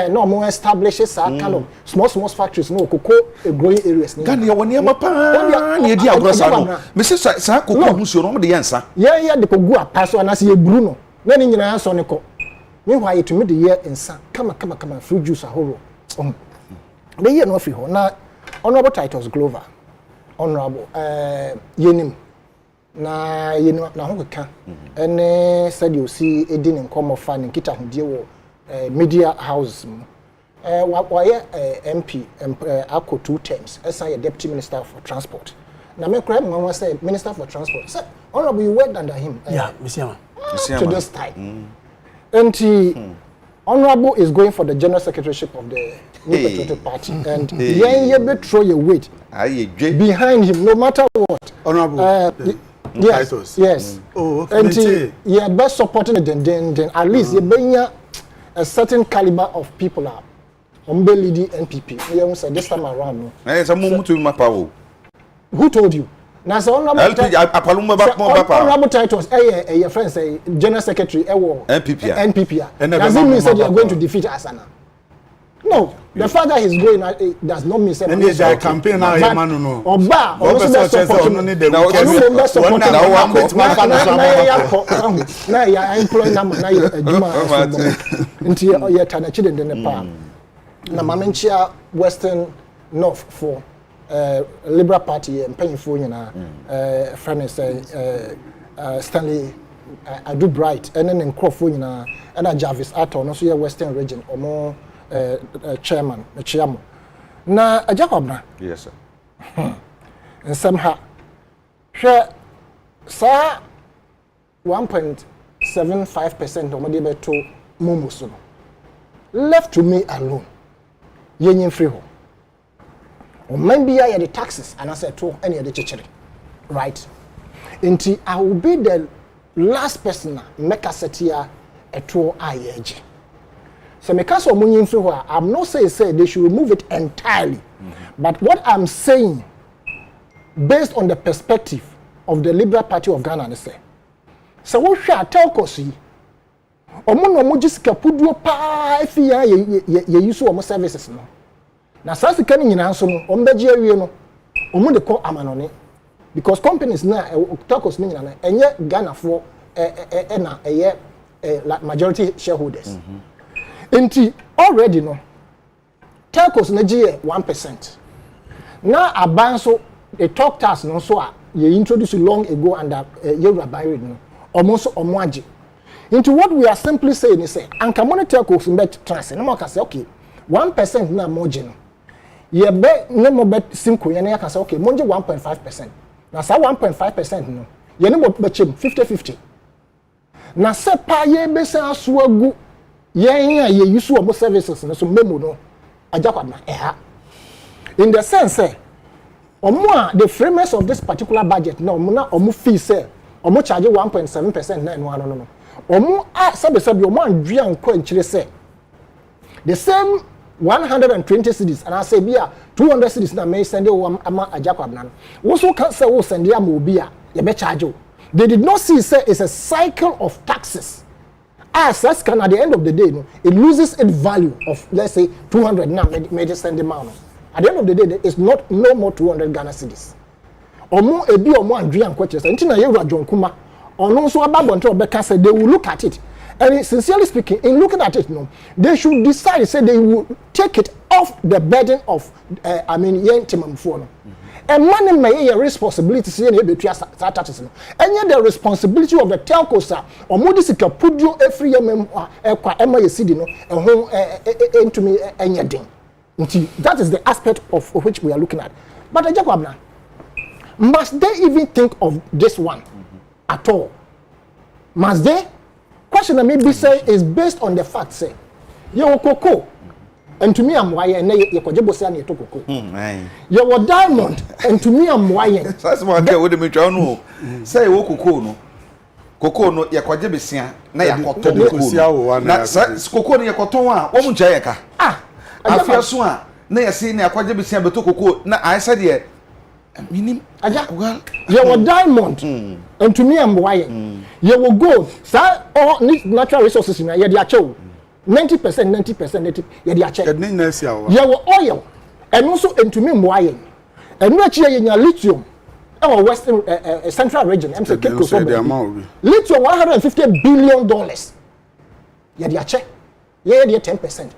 no omo establish sa kind of small factories no cocoa growing areas ni Ghana woni am pa na ye di agrosa no me say sa cocoa hunsuo no omo de yensa ye de kogu apaso na say ye buru no na ni nyina so ne ko meanwhile to me the year insa kama fruit juice ahoro the year no free ho na Honorable Titus Glover, Honorable Yenim, na yenim na hoka, and said you see a din in common fund in Kita Hundio media houses. Why MP Ako 2 terms as a deputy minister for transport. Now, my crime was say minister for transport. Sir, honorable, you worked under him. Yeah, Monsieur. To this time. And honorable is going for the general secretaryship of the New Patriotic Party, and you throw your weight behind him, no matter what. Honorable. Yes, yes. Oh, okay. And you are best supporting it, then at least you bring a certain caliber of people are. Lady NPP. You say this time around. Who told you? Now, so honorable titles. Your friend say general secretary. NPP. Does it mean that you are going to defeat Asana? No. The fact that he's going does not mean that. And there's a campaign now. No. Oba. Also supporting. Now you are employing them. Now you are Juma. Until you are turning children in the park. Na mamenchia Western North for Liberal Party and painful na friend say Stanley Adu Bright and then Crawford na and Jarvis Ato no so Western region or more chairman Chiamo na Jacob na yes sir and somehow share sa 1.75% of my to Mumusu left to me alone. Yen free home. Or maybe I had the taxes and I said to any of the chichery. Right? Until I will be the last person make a set here a tour IAG. So because of money free home, I'm not saying they should remove it entirely. But what I'm saying, based on the perspective of the Liberal Party of Ghana, they say, so what shall tell Kosi? Omo just kapuduo pa afia ye use omo services no na sase kan nyina so no omo beje awie no omo de ko amanone because companies na tokos ni nyina na enye Ghana for na like majority shareholders enti already no tokos na je 1% na aban so the talk tax no so a ye introduced long ago under Yoruba Bayred no omo so omo age. Into what we are simply saying is say, anka monetary costs bet trans. No more can say okay, 1% na margin. Ye be no more bet simple. Ye na can say okay, monje 1.5%. Na sa 1.5% no. Ye no more bet 50-50. Na se pa ye be say aso agu. Ye use obo services no so memo no. Ajakwa na eha. In the sense say, omo the framers of this particular budget no omo fee say omo charge 1.7% na no. Omo sabe omo andua nko nchire say the same 120 cities and I say bia 200 cities na may send you ama ajakwabna no wo so can say wo send am obi a ye be charge you. They did not see say it's a cycle of taxes as that's can at the end of the day no it loses its value of let's say 200 now may send them out at the end of the day it's not no more 200 Ghana cities omo ebi omo andua nko chire say ntina ye wura jonkuma ono so ababonto obeka say they will look at it and sincerely speaking in looking at it no they should decide say they will take it off the burden of yen timamfo no and money may a responsibility say na betua taxes no and the responsibility of the telcos or modisika pudio every year ekwa ema yesidi no ehon entumi enye den nti that is the aspect of which we are looking at but ajakwabna must they even think of this one at all? Must they? Question that maybe say is based on the fact say, you cocoa, and to me I'm wire, and you could just say you took cocoa. You were diamond, and to me I'm wire. That's what I get with me, John. Say, cocoa no. Cocoa no, you could just say, na ya cotton. Cocoa, you cotton, woman jayaka. Ah, I feel so. Na ya see, na ya could just say, but cocoa, na I said, yeah. Meaning, well, you were diamond, and to me I'm wire. You will gold, sir, all natural resources in your 90%, 90%, you were oil, and also into me wire. And what you in your lithium, our Western Central region, I'm saying, lithium $150 billion. You check, yeah, 10%.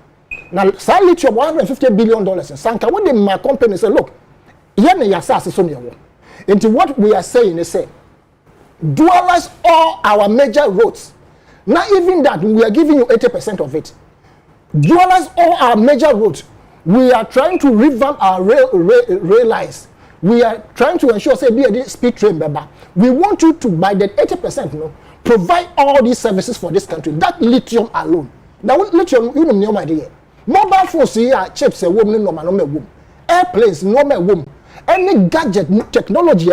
Now, lithium $150 billion. And Sanka, when my company say, look, here na yasase so near. Into what we are saying is say, dualize all our major roads. Not even that, we are giving you 80% of it. Dualize all our major roads. We are trying to revamp our rail lines. We are trying to ensure, say, be a speed train member. We want you to, by the 80%, provide all these services for this country. That lithium alone. Now, lithium, you know, my idea. Mobile phones here, chips, a woman, no man, airplanes, no man, any gadget technology,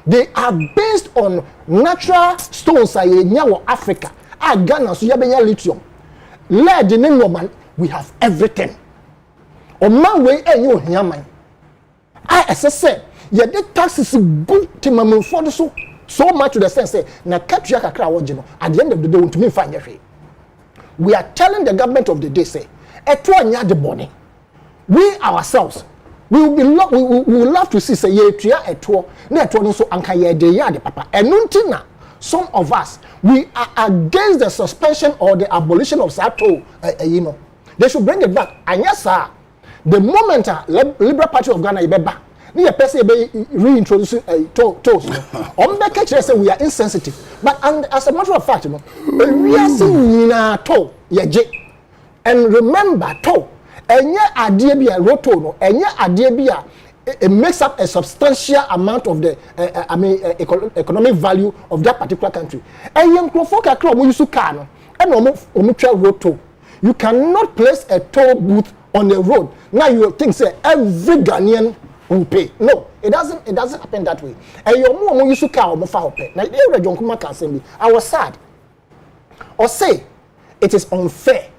they are based on natural stones. Africa, Ghana, so you have lithium. Lead in woman, we have everything. On my way, and you hear mine. As I said, yeah, the taxes good to my for so much to the sense say, na capture kakra at the end of the day, want to me find your we are telling the government of the day, say, etwa the money. We ourselves, we will love to see say ye tria etwa na etwa no so anka ye de ya de papa enuntina some of us we are against the suspension or the abolition of sato they should bring it back and yes sir the moment Liberal Party of Ghana ibeba ni ye person be reintroduce tolls on be catch say we are insensitive but and as a matter of fact we are seeing na toll ye je and remember toll enye adie bia roto no enye adie bia it makes up a substantial amount of the economic value of that particular country enye nkrofo kakra omo yusu car no and omo twa roto you cannot place a toll booth on the road now you think say every Ghanaian will pay no it doesn't happen that way enye omo yusu car omo fa hope na e region kuma kan say I was sad or say it is unfair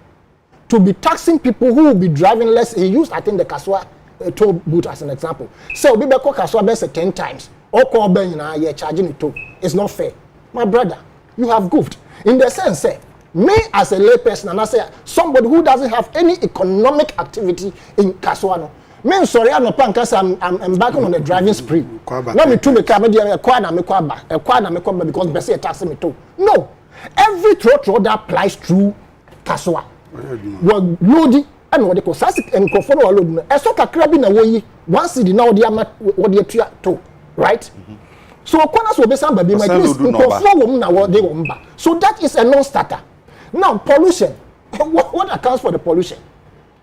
to be taxing people who will be driving less. He used, I think, the Kaswa toll booth as an example. So, we call Kaswa best 10 times. Or call Ben, you're charging it toll. It's not fair. My brother, you have goofed. In the sense, say, me as a layperson, and I say, somebody who doesn't have any economic activity in Kaswa, me sorry, I'm not because I'm embarking on a driving spree. Not me to me car, because Bessie taxing me too. No. Every road that applies through Kaswa. Well, loading and what they call sassy and conform or load. A soccer crab in a way, one city now the amat what they try to, right? So, corners will be somebody my place what they want. So, that is a non starter. Now, pollution. What accounts for the pollution?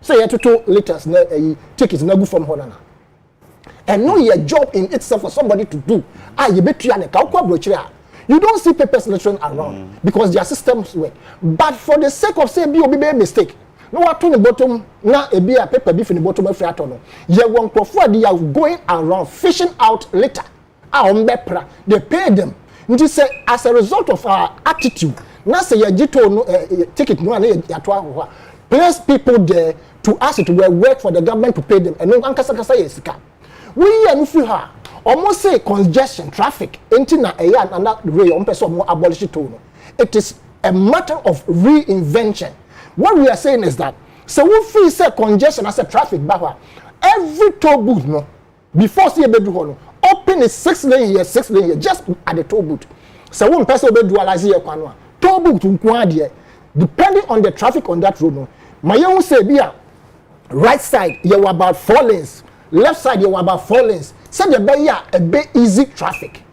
Say, you have to 2 liters, tickets, no good from Honana. And know your job in itself for somebody to do. You bet you you don't see papers littering around because their systems work. But for the sake of say be a mistake, no one turn the bottom now a be a paper beef in the bottom of the atono. You want they are going around fishing out litter. They pay them. Just say as a result of our attitude, now say your ticket no place people there to ask it to work for the government to pay them and no ankasa we and if you have almost say congestion traffic entina and that way on person more abolish it. It is a matter of reinvention. What we are saying is that so we feel say congestion as a traffic barrier every toll booth no before see a bedroom no open is 6 lane here just at the toll booth so one person be dualize here kwanwa toll booth nkwa there depending on the traffic on that road no my young say be right side you were about 4 lanes left side you were about 4 lanes. Say the bay a bit easy traffic.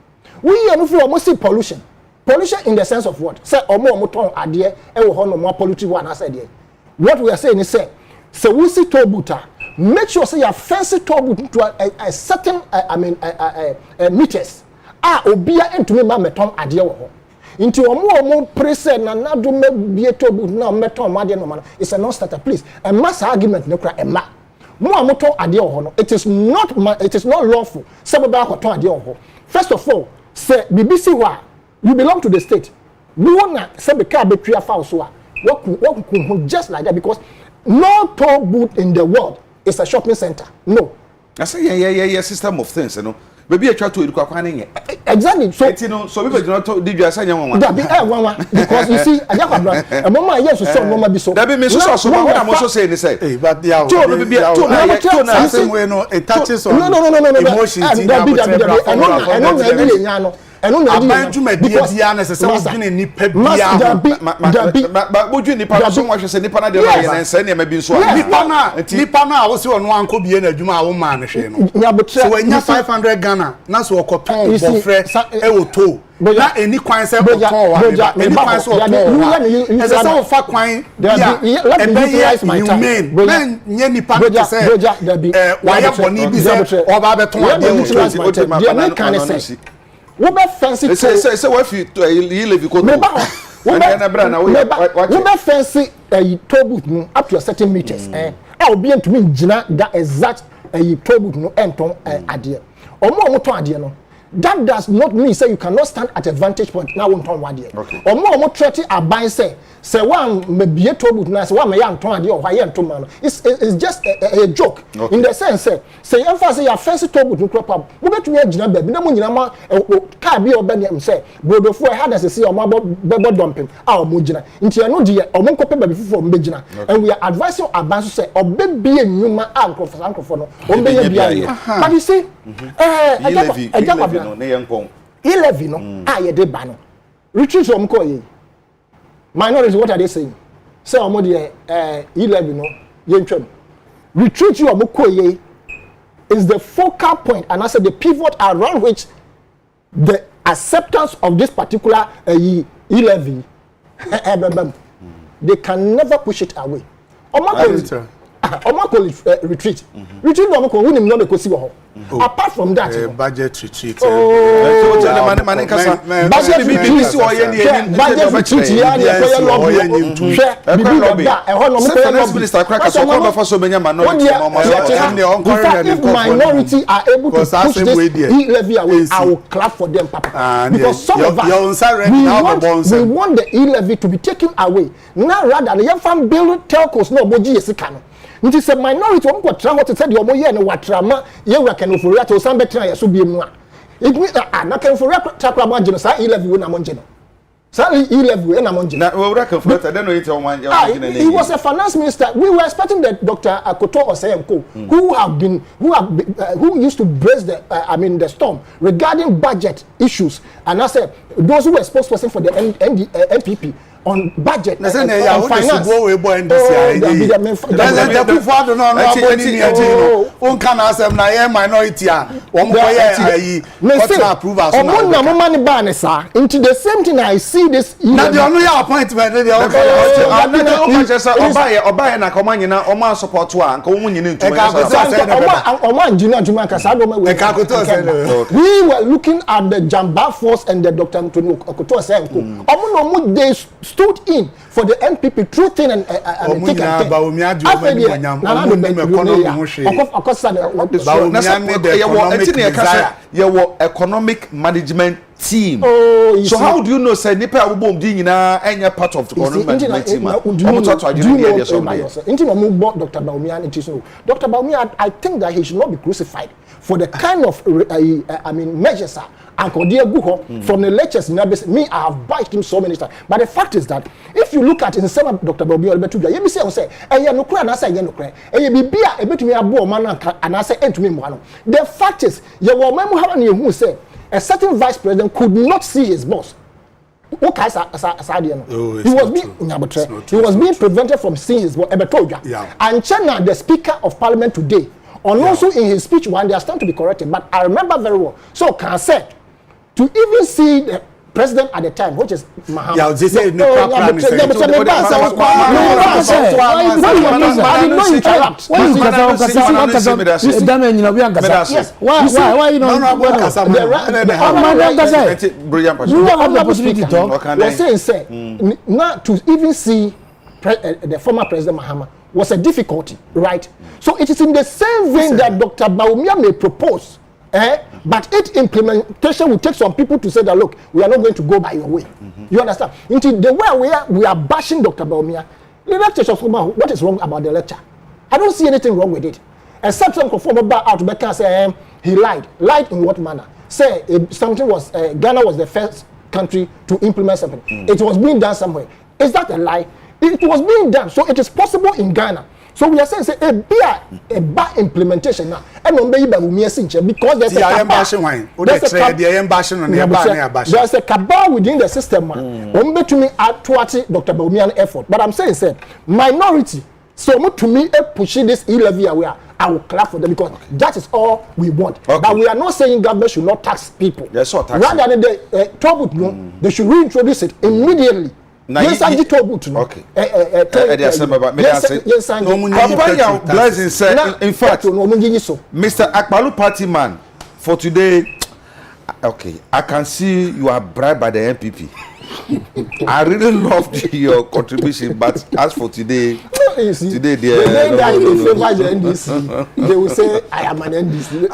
We are almost see pollution. Pollution in the sense of what? Say more ton idea and no more polluted one as idea. What we are saying is say we see toll booth. Make sure say you fancy toll booth to a certain meters. Obia into me ma meton idea wo. Into omo preset na do me be toll booth na meton ma de no man. It's a non-starter please. A mass argument no cra ma. It is not lawful. First of all, say BBC wa you belong to the state. We wanna say the car be just like that because no toll booth in the world is a shopping center. No. I say yeah system of things, you know. Maybe I try to exactly. So people do not did you say one because you see a mama yes so mama be so that be me so what I'm also saying is say but they are it touches on emotions eno na di Abanjuma dia na se wodwene nipa bia ba wodwene nipa so mo hwese nipa na de na ye nsa ne ma bi nso nipa na wo se ono anko bie na adwuma a wo ma ne hwe no so wanya 500 Ghana na so okoton bofre e wo to na eni kwan se okoton wa eni kwan se okoton ese se wo fa kwan bia e be ye men nye nipa to se wa ya boni bi se oba beton ade wo dia me kan se wo be fancy say what you leave go to wo be fancy tobut no up to a certain meters obi ntumi ngina that exact tobut no enton ade omo ton ade no that does not mean say you cannot stand at a vantage point now won ton wade omo threat aban say one mebie tobut na say one me ya nton ade o hwa ye nton ma no it's just a joke in the sense say emphasize your fancy tobut no crop up wo betumi agina ba bi na mo nyina ma ka bi oba ne say bodofo had as say omo bebo dumping a omo gina nti eno de omo nkope ba bi fufo omo gina and we are advising aban so say obebie nyuma a nkrofo no omo ye bia but you see Eleven no ye de ba no retreat om ko ye minorities what are they saying say omo de 11 no ye ntwam retreat you om ko ye is the focal point and I said the pivot around which the acceptance of this particular 11 they can never push it away omo ko retreat retreat no ko wunim no ko si wo apart from that budget retreat budget retreat ya minority are able to push this levy away I will clap for them papa because some of us we want the levy to be taken away now rather the young fan build telcos no boji yesika no nti se minority won kwatra what said the omo ye ne watrama ye wura kan ofori ato san betra ye so biemu a it means na kan ofori takra ma ngino sa 11 we na mo ngino sa 11 we na mo ngino na wura kan ofori da no yete o man ngino he was a finance minister we were expecting that Dr. Akoto Osayemko who used to brace the storm regarding budget issues and I said those who were spokesperson for the NPP on budget na say na ya wo dey go we boy ndisi ai the kufu no aboni ni ajino on kan asem na ye minority a wo mo ye ayi what approval so na na mo mani ba ne sa into the same thing I see this na the only appointment dey o oba ye na ko manyina o ma support a nka wo nyina ntumi o ma njina juma ka sa do ma we we were looking at the Jamba Force and the Dr. Antonio Akoto Osenko omo no mo dey stood in for the NPP through thing and take and economic management team. So how do you know say nipa abobom di nyina enya part of the economic management team? Dr. Baumia, I think that he should not be crucified for the kind of measures and from the lectures me I have backed him so many times, but the fact is that if you look at in some Dr. Baumia you be say no kura na say no kura bibia ebetumi abo man and I say entumi mo the fact is ye wo memu ha na ehu say a certain vice president could not see his boss. He was being prevented from seeing his boss. And China, the Speaker of Parliament today, and also in his speech one, they are starting to be corrected. But I remember very well. So can say to even see the president at the time, which is Mahama. Yeah, they say not to even see the former president Mahama was a difficulty, right? So it is in the same vein that Dr. Baumia may propose. But its implementation will take some people to say that look, we are not going to go by your way. You understand? Until the way we are bashing Dr. Baumia, the lecture of what is wrong about the lecture? I don't see anything wrong with it. Except some conformer back out back and say he lied. Lied in what manner? Say something was Ghana was the first country to implement something. It was being done somewhere. Is that a lie? It was being done. So it is possible in Ghana So we are saying say a bad implementation now. And on be because there's there's a cabal within the system. To me at Dr. Baumian effort. But I'm saying say minority. So to me pushing this e-levy away. I will clap for them because that is all we want. Okay. But we are not saying government should not tax people. Yes, so tax. Rather than they should reintroduce it immediately. Yes, I did okay. In fact, Mr. Akbalu party man, for today, okay, I can see you are bribed by the MPP. I really loved your contribution, but as for today, today they will say I am an NDC.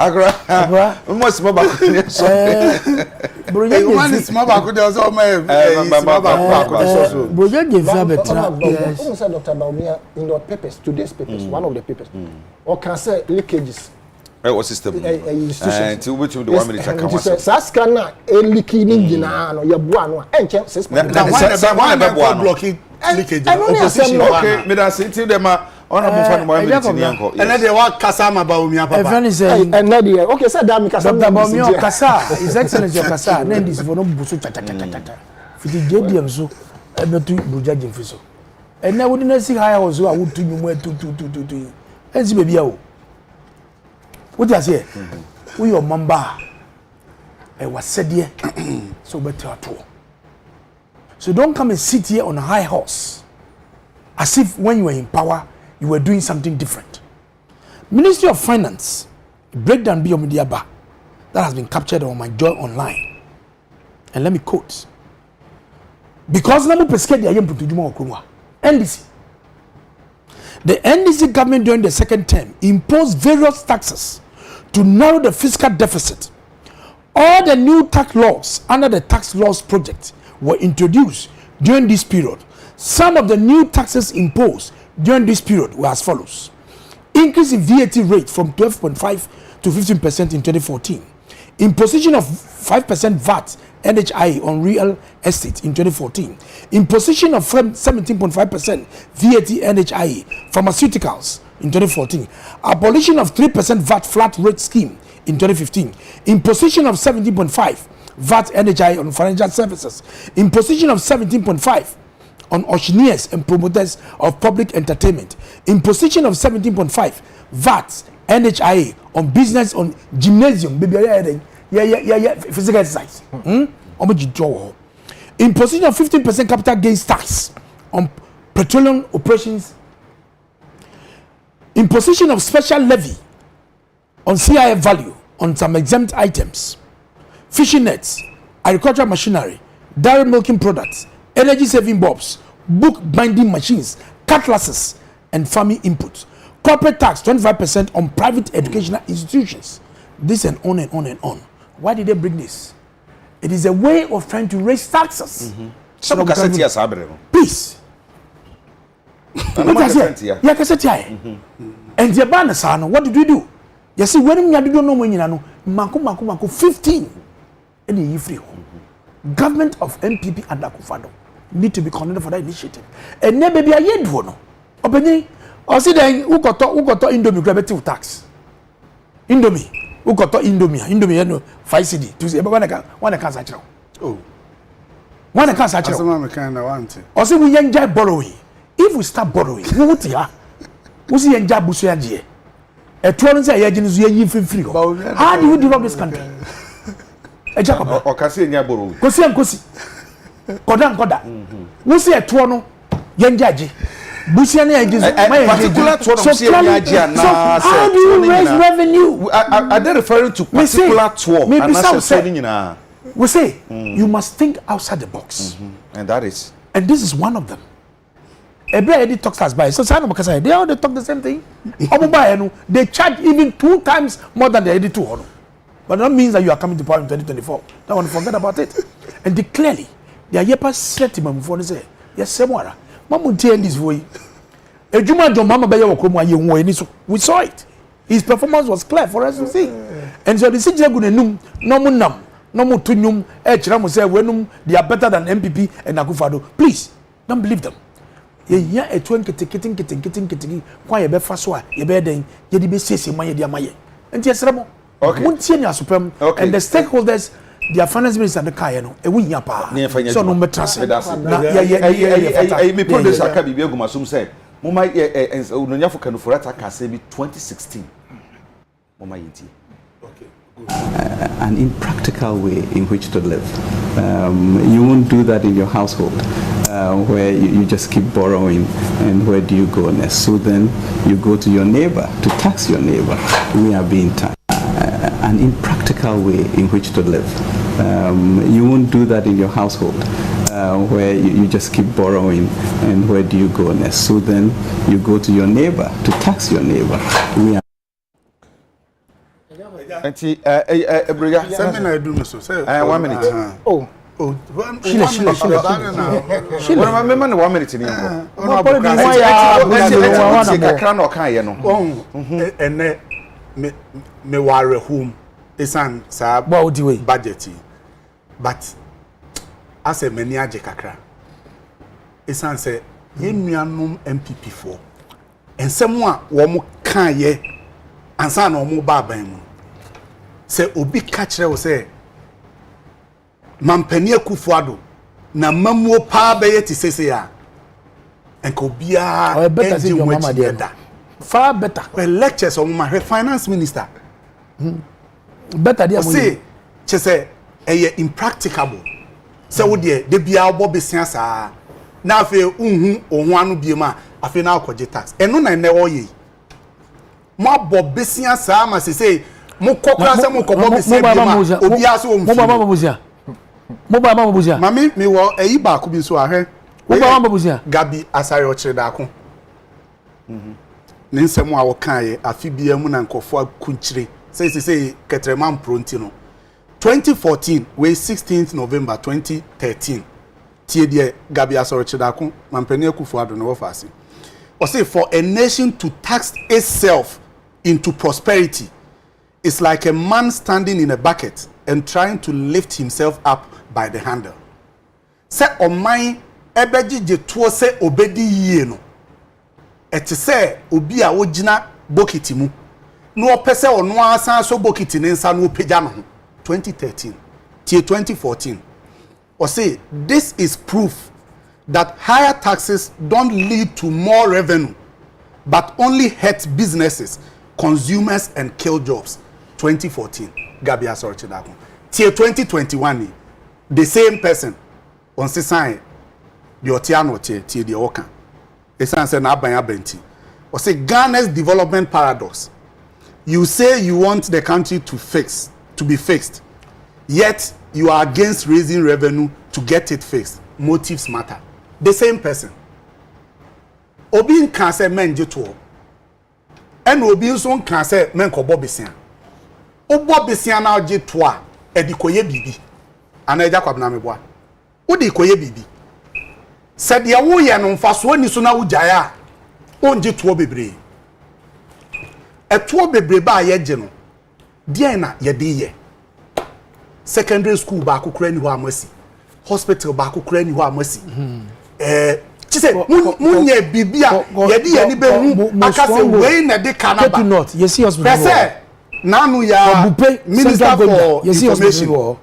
In your papers, today's papers, one of the papers, or can say leakages. What system? Until which the 1 minute come. Saskana, a leaking in no, your buano, and chances. Blocking leakage. Okay, me that say them honorable for 1 minute in Yanko. And then they want Kasama Baumia Papa. And Nadia, okay, said Dami Kasama Baumia Kasa, His Excellency Kasa, name this for no busu tata. For the JDM so, and not to Bujajin Fiso. And I wouldn't see how I was, I would to you where to. And see baby. What do I say? We your mamba. I was said here, so better at all. So don't come and sit here on a high horse, as if when you were in power, you were doing something different. Ministry of Finance, breakdown beyond media bar, that has been captured on my Joy Online. And let me quote. Because Namu Pesquet, I am put to NDC. The NDC government during the second term imposed various taxes to narrow the fiscal deficit. All the new tax laws under the tax laws project were introduced during this period. Some of the new taxes imposed during this period were as follows. Increase in VAT rate from 12.5 to 15% in 2014. Imposition of 5% VAT NHI on real estate in 2014. Imposition of 17.5% VAT NHI pharmaceuticals in 2014. Abolition of 3% VAT flat rate scheme in 2015. Imposition of 17.5 VAT NHI on financial services. Imposition of 17.5 on auctioneers and promoters of public entertainment. Imposition of 17.5 VAT NHI on business on gymnasium, physical exercise. Imposition of 15% capital gains tax on petroleum operations. Imposition of special levy on CIF value on some exempt items. Fishing nets, agricultural machinery, dairy milking products, energy saving bulbs, book binding machines, cutlasses, and farming inputs. Corporate tax 25% on private educational institutions. This and on and on and on. Why did they bring this? It is a way of trying to raise taxes. Peace. And the banner, what did we do? You see, when we don't know when you know, Mako 15 in the free home. Government of MPP and Akufado need to be condemned for that initiative. And never be a year do no. Or see then who got Indomie gravitative tax. Indomie. Who got Indomie, you know, 5 CD. To say, but one I can't catch now. Oh. One I can't catch now. Or see, we enjoy borrowing. If we start borrowing, we would hear. We see enjoy Busuaji. A 12 year free. How do you develop this country? A Jacob or Cassinia borrow. Kosi. Koda. We see a 12 Yanjaji. Busiani is particular so how do you raise revenue? Are they referring to particular tour? We say you must think outside the box. And that is. And this is one of them. Every talks us by. So they all talk the same thing. They charge even 2 times more than the edit 2. But that means that you are coming to power in 2024. Don't want to forget about it. And they clearly, they are yepa set him before they say, yes, Semwara. Mamu tell this way. Ejuma John Mama Bayo Okromo aye we saw it. His performance was clear for us to see. And so the CJ Gunenum, no tunum, they are better than MPP and Akufado. Please, don't believe them. ye a 20 kitting kwa ye be fa so a ye be den ye di be sese man ye di amaye enti esremo wontie ni asopem and the stakeholders their finance minister the kai no e wunya pa so no metrase na ye me producer aka bibia gumasum say mama unonyafo kanufura ta ka say bi 2016 mama yinti. An impractical way in which to live. You won't do that in your household where you just keep borrowing, and where do you go next? So then you go to your neighbor to tax your neighbor. We are being taxed. An impractical way in which to live. You won't do that in your household where you just keep borrowing, and where do you go next? So then you go to your neighbor to tax your neighbor. We are Auntie, Briga, something I do so say 1 minute. Oh, Sheila. What am I man 1 minute in here? And me ware home isan sa budget, but as a many aje kakra isan say ye nuanom MPP for ensem a wo mo kan ye ansa na wo mo ba ban mu se obi ka kire wo se mampani akufuado na mamuo pa be ye ti sese ya enko bia enji mama de far better well lectures on my finance minister better dia say che say eye impracticable se wo de bia obo besia saa na afi unhu ohun anu biema afi na akoje tax eno na ne wo ye mo abo besia saa ma se say mo kokra se mo kobo besia biema obi aso o mfi mo ba mabuzia mami mi wo eyi ba ko bi so ahwe mo ba mabuzia gabi asare o kire da ko ne nsɛm a wɔkan yɛ afi bia mu na nkɔfo akunkyire say ketrema mpronti no 2014 we 16th November 2013 tie de gabi asɔre chidako mampani akufo ado no wɔfa o say for a nation to tax itself into prosperity is like a man standing in a bucket and trying to lift himself up by the handle say oman ebegije tuo say obedi yie no eti say obi a wogina bokiti mu no opese ono asan so bokiti ne nsa no opegya no 2013 till 2014 or say this is proof that higher taxes don't lead to more revenue but only hurt businesses, consumers and kill jobs. 2014 Gabi Asorchidako till 2021 the same person on se sign the otiano till the oka esan say na aban abenti or say Ghana's development paradox. You say you want the country to be fixed, yet you are against raising revenue to get it fixed. Motives matter. The same person obi nka say menje to and obi nso nka say men ko bobesia obo besia na oje to a edikoye bibi ana eja kwabna meboa odi koye bibi said ya wo ye no mfaso ni so na wujaya onje to bebre eto bebre ba ye je no die na ye de ye secondary school ba akukura ni ho amasi hospital ba akukura ni ho amasi chise munye bibia ye de ye ni be hu akase we na de kanaba not you see hospital pese nanu ya minister for information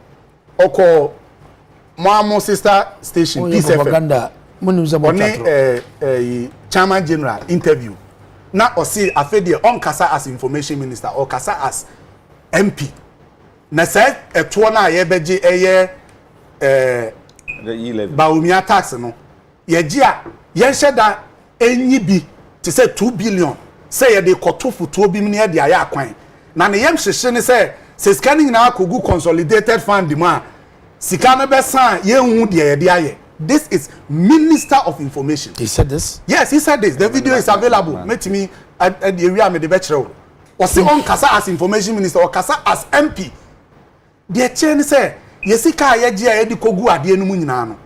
oko Mamo sister station peace propaganda chairman general interview na osi afedie on kasa as information minister or kasa as MP na say eto na ye beje eye baumia tax no ye gi a ye hyeda enyi bi te say 2 billion say ye de koto futuo bi ne de aya akwan na ne yem hyehye ne say scanning na akogu consolidated fund ma sika no be san ye hu de ye de aye. This is Minister of Information. He said this? Yes, he said this. The video is available. Met me at the area me the better. Or say on kasa as information minister or kasa as MP. The chain say yesika yeji ayedi kogu ade enu nyina no.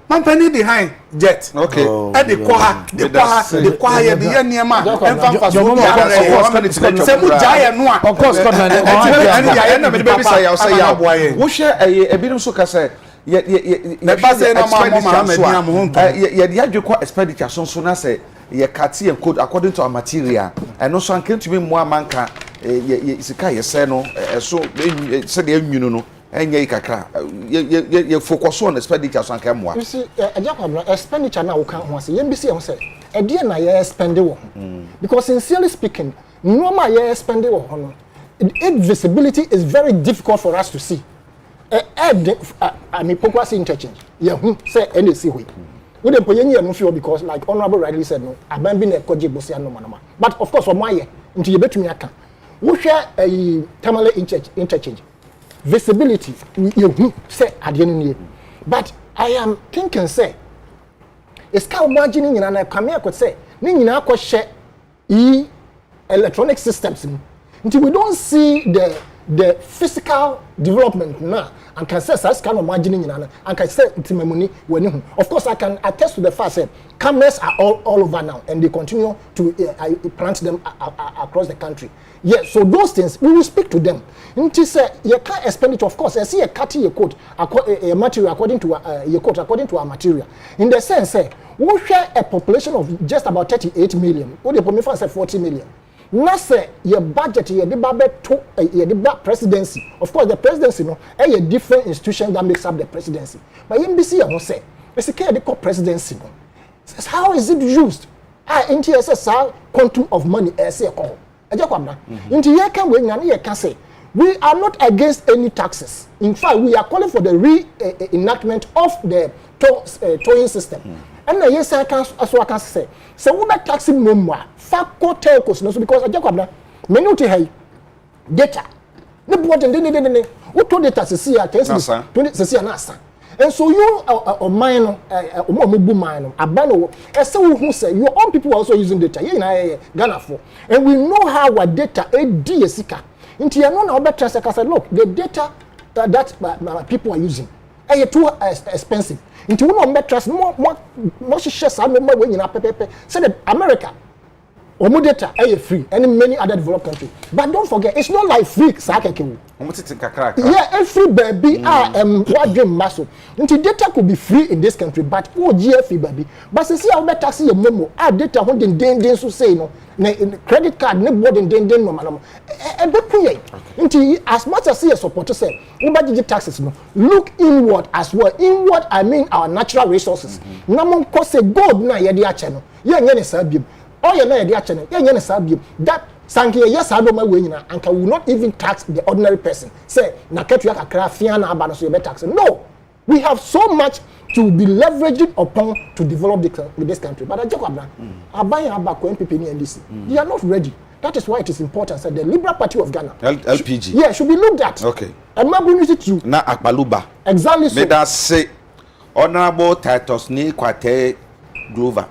Man penny behind jet. Okay. E de kwa ye de ye niema emfa so bi say mu jaye no a. Of course, and ya na me be say ya say ya. Wo hwe ebinim so kasa the expenditure so na say ye cut and code according to our material and also can to be more manka sika ye say no so say the nwunu no enye kakra ye focus on expenditure so anka moa. You see Adekye expenditure na wo kan ho say yembisi e ho say e de na ye spend wo because sincerely speaking normal ye spend wo ho no visibility is very difficult for us to see. I mean, progress interchange. Yeah, say NAC way. We don't pay any no because, like Honorable rightly said, no, I've been a koji bosia no manama. But of course, for my year, into you bet me aka. We share a terminal interchange. Visibility, you say at the end. But I am thinking, say, it's kind of imagining and I come here could say, Nina could share electronic systems until we don't see the physical development now and can say such kind of imagining and can say money when of course I can attest to the fact that cameras are all over now and they continue to plant them across the country. Yeah, so those things we will speak to them. Until say you can't expenditure, of course I see a cut your code a material according to your code according to our material in the sense say we share a population of just about 38 million. What the permit say 40 million. Now say your budget your the presidency. Of course the presidency no a different institution that makes up the presidency. But NBC I must say basically the presidency no. Says how is it used? Into SSR quantum of money say call. Into here can we can say we are not against any taxes. In fact, we are calling for the reenactment of the towing system. And yes, I can say. So we make taxing no more. Factor telcos, no, because Adekye menu to hay data. No what and what told data to see at 20 nasa. And so you or mine mine abano so who say your own people are also using data. You Ghana for. And we know how our data sika. Into you know now better say look, the data that people are using too expensive. Into we know better more shares are more when you pepe. Say that America omo data free and many other developed countries. But don't forget, it's not like free sakeke. Yeah, every baby what dream muscle. Until data could be free in this country, but free baby. But see how better taxi your memo. Data when den so say no. Credit card no more than den no manam. Until as much as a supporter say, we taxes no. Look inward as well. Inward I mean our natural resources. Namon cause gold na ye dia channel. Ye sabium. Oh, you're not a channel. That sanke yes, I don't know and will not even tax the ordinary person. Say, Naketuaka Krafiana Abano, so you better tax. No, we have so much to be leveraging upon to develop this country. But I joke about NPP. They are not ready. That is why it is important. So the Liberal Party of Ghana, LPG, yeah, should be looked at. Okay. And my bonus to na Akbaluba. Exactly so. May that say, Honorable Titus Ni Kwate Glover.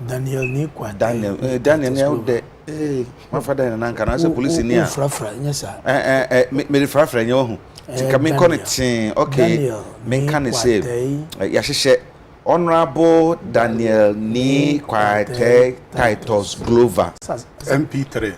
Daniel Nikwa. Daniel de my father and Nanka as a police in here. Yes, sir. Me frafra nyo ho. Tika me connecting. Okay. Me can save. Yashishe Honorable Daniel Ni Kwate Titus Glover. MP3.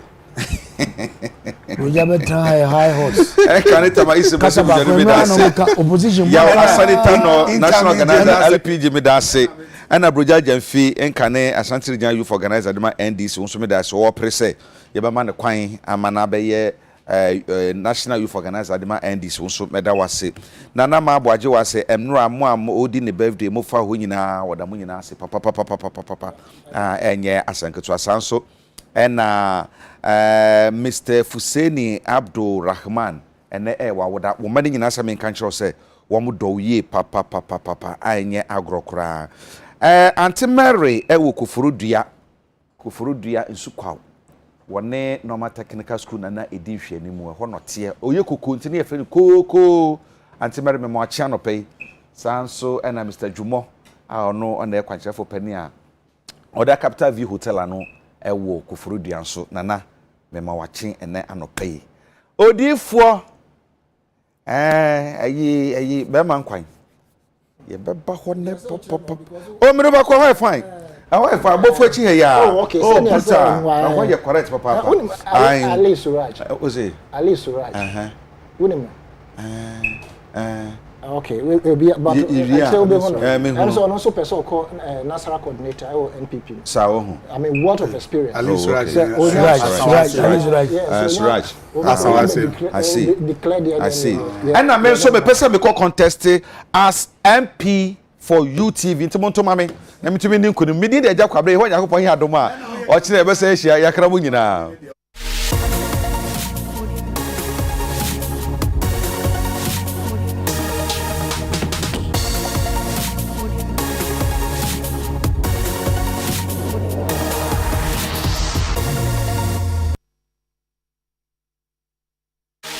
We have a high horse. Can it tell is opposition. Yeah, Sanita no national organizer LPG me that say. And Abroja Jemfi enkane Ashanti Regional Youth Organizer dema NDC unso me da so wo prese ye be ma ne kwan amana be ye National Youth Organizer dema NDC unso me da wase nana ma aboaje wase emnura am odi ne birthday mo fa ho nyina woda mo nyina ase papa enye asanketo asanso ena Mr. Fuseni Abdul Rahman ene wa woda wo mani nyina asa me kan kiro se wo mo do ye papa enye agrokura Auntie Mary ewo kofurudua nsukwaw wone normal technical school na edi hwe ni mu ho note oye koko ntini e feni koko Auntie Mary memo achi anope sanso ena Mr. Jumo a ono ona e kwanchefo pani a oda Capital View Hotel ano ewo kofurudua nso nana memo wachi ene anope odifo ayi be man kwan ye beba ho ne pop o me ba ko ho fine how fine bo fu echi he ya okay so how you correct papa Ali Suraj o say Ali Suraj wunim Okay, we'll be about Yeah. and so also person called National coordinator or NPP. Sawo. I mean, what of experience? At least okay. Suraj. I see. Declared the I see. And I mean, so the person me call contested as MP for UTV. Into Monto Mami. Na me tumi ni nkunu. Me di de agya kwabre. Ho nya kopon hi adoma. O kire be say hia yakra mu nyina.